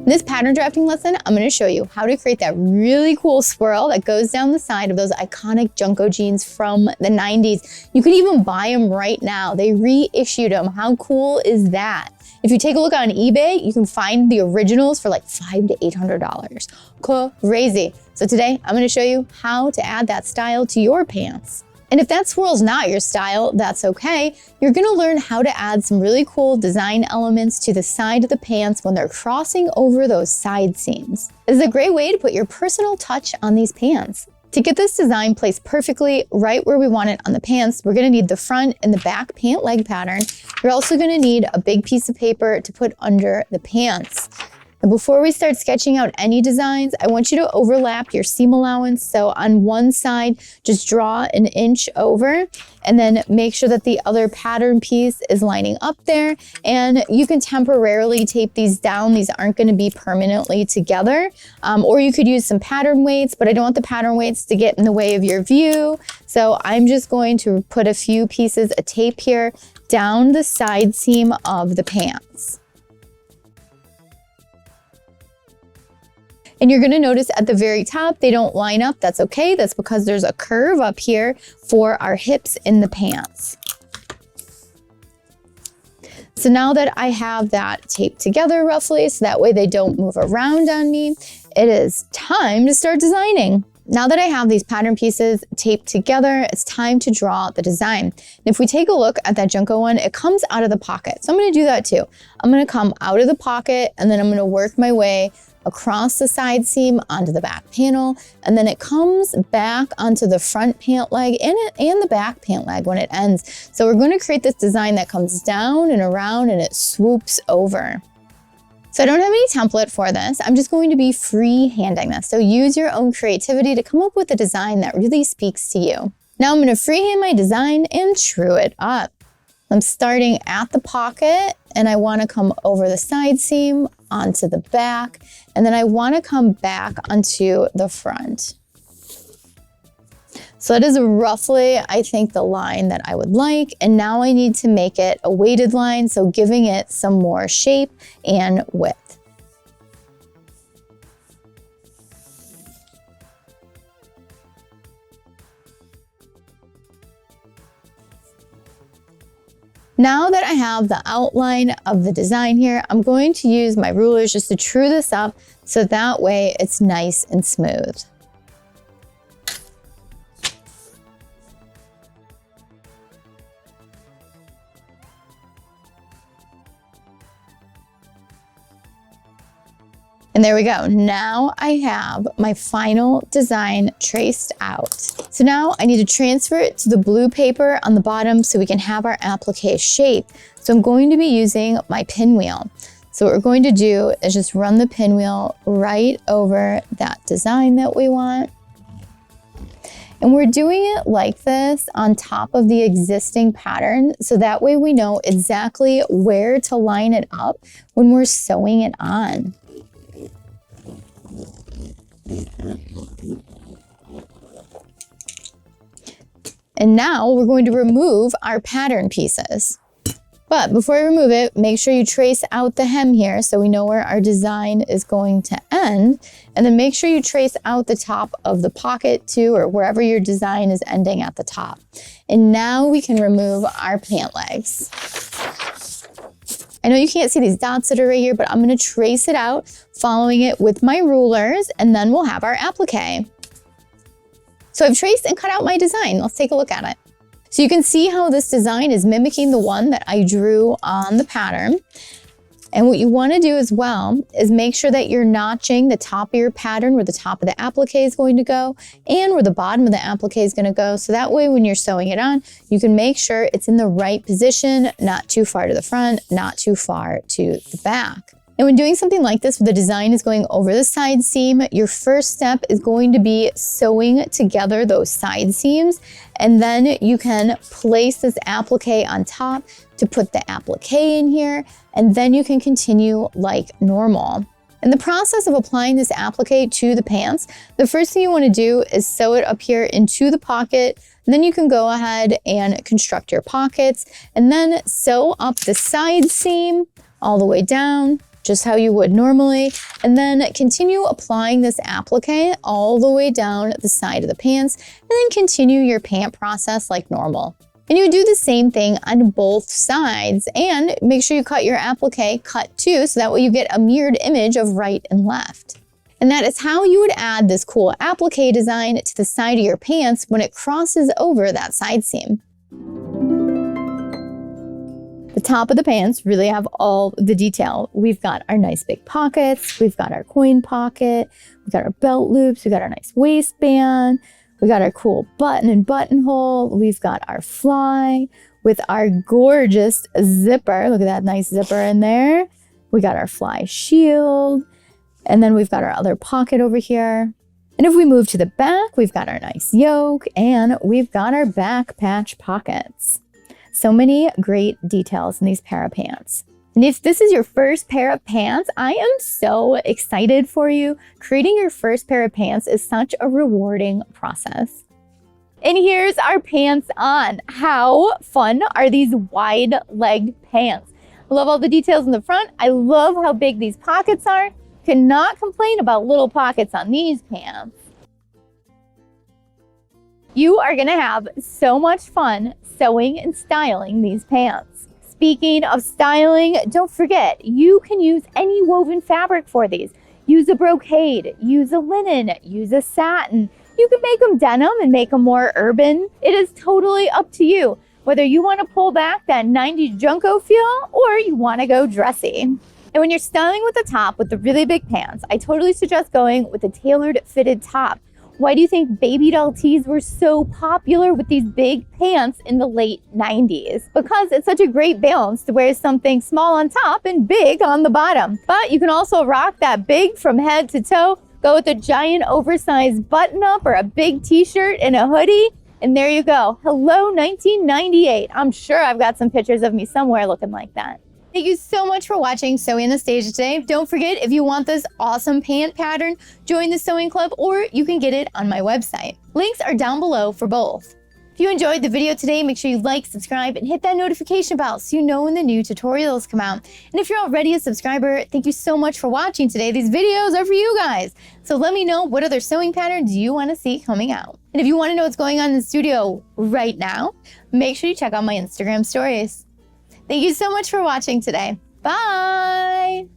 In this pattern drafting lesson, I'm going to show you how to create that really cool swirl that goes down the side of those iconic Junko jeans from the 90s. You can even buy them right now. They reissued them. How cool is that? If you take a look on eBay, you can find the originals for like $500 to $800. Crazy. So today, I'm going to show you how to add that style to your pants. And if that swirl's not your style, that's okay. You're going to learn how to add some really cool design elements to the side of the pants when they're crossing over those side seams. This is a great way to put your personal touch on these pants. To get this design placed perfectly right where we want it on the pants, we're going to need the front and the back pant leg pattern. You're also going to need a big piece of paper to put under the pants. And before we start sketching out any designs, I want you to overlap your seam allowance. So on one side, just draw 1 inch over, and then make sure that the other pattern piece is lining up there. And you can temporarily tape these down. These aren't going to be permanently together. Or you could use some pattern weights, but I don't want the pattern weights to get in the way of your view. So I'm just going to put a few pieces of tape here down the side seam of the pants. And you're gonna notice at the very top, they don't line up. That's okay. That's because there's a curve up here for our hips in the pants. So now that I have that taped together roughly, so that way they don't move around on me, it is time to start designing. Now that I have these pattern pieces taped together, it's time to draw the design. And if we take a look at that Junko one, it comes out of the pocket. So I'm gonna do that too. I'm gonna come out of the pocket and then I'm gonna work my way across the side seam onto the back panel, and then it comes back onto the front pant leg and the back pant leg when it ends. So we're gonna create this design that comes down and around and it swoops over. So I don't have any template for this. I'm just going to be freehanding this. So use your own creativity to come up with a design that really speaks to you. Now I'm gonna freehand my design and true it up. I'm starting at the pocket and I wanna come over the side seam onto the back, and then I wanna come back onto the front. So that is roughly, I think, the line that I would like. And now I need to make it a weighted line, so giving it some more shape and width. Now that I have the outline of the design here, I'm going to use my rulers just to true this up so that way it's nice and smooth. And there we go. Now I have my final design traced out. So now I need to transfer it to the blue paper on the bottom so we can have our applique shape. So I'm going to be using my pinwheel. So what we're going to do is just run the pinwheel right over that design that we want. And we're doing it like this on top of the existing pattern, so that way we know exactly where to line it up when we're sewing it on. And now we're going to remove our pattern pieces. But before I remove it, make sure you trace out the hem here so we know where our design is going to end. And then make sure you trace out the top of the pocket too, or wherever your design is ending at the top. And now we can remove our pant legs. I know you can't see these dots that are right here, but I'm gonna trace it out, following it with my rulers, and then we'll have our applique. So I've traced and cut out my design. Let's take a look at it. So you can see how this design is mimicking the one that I drew on the pattern. And what you wanna do as well is make sure that you're notching the top of your pattern where the top of the applique is going to go and where the bottom of the applique is gonna go. So that way when you're sewing it on, you can make sure it's in the right position, not too far to the front, not too far to the back. And when doing something like this, where the design is going over the side seam, your first step is going to be sewing together those side seams. And then you can place this applique on top to put the applique in here. And then you can continue like normal. In the process of applying this applique to the pants, the first thing you want to do is sew it up here into the pocket. And then you can go ahead and construct your pockets and then sew up the side seam all the way down, just how you would normally, and then continue applying this applique all the way down the side of the pants, and then continue your pant process like normal. And you do the same thing on both sides, and make sure you cut your applique cut too, so that way you get a mirrored image of right and left. And that is how you would add this cool applique design to the side of your pants when it crosses over that side seam. The top of the pants really have all the detail. We've got our nice big pockets, we've got our coin pocket, we've got our belt loops, we've got our nice waistband, we got our cool button and buttonhole, we've got our fly with our gorgeous zipper. Look at that nice zipper in there. We got our fly shield, and then we've got our other pocket over here. And if we move to the back, we've got our nice yoke, and we've got our back patch pockets. So many great details in these pair of pants. And if this is your first pair of pants, I am so excited for you. Creating your first pair of pants is such a rewarding process. And here's our pants on. How fun are these wide-legged pants? I love all the details in the front. I love how big these pockets are. Cannot complain about little pockets on these pants. You are gonna have so much fun sewing and styling these pants. Speaking of styling, don't forget, you can use any woven fabric for these. Use a brocade, use a linen, use a satin. You can make them denim and make them more urban. It is totally up to you, whether you want to pull back that 90s Junko feel or you want to go dressy. And when you're styling with the top with the really big pants, I totally suggest going with a tailored fitted top. Why do you think baby doll tees were so popular with these big pants in the late 90s? Because it's such a great balance to wear something small on top and big on the bottom. But you can also rock that big from head to toe, go with a giant oversized button up or a big t-shirt and a hoodie, and there you go. Hello 1998. I'm sure I've got some pictures of me somewhere looking like that. Thank you so much for watching Showy Anastasia today. Don't forget, if you want this awesome pant pattern, join the sewing club or you can get it on my website. Links are down below for both. If you enjoyed the video today, make sure you like, subscribe, and hit that notification bell so you know when the new tutorials come out. And if you're already a subscriber, thank you so much for watching today. These videos are for you guys. So let me know what other sewing patterns you want to see coming out. And if you want to know what's going on in the studio right now, make sure you check out my Instagram stories. Thank you so much for watching today. Bye!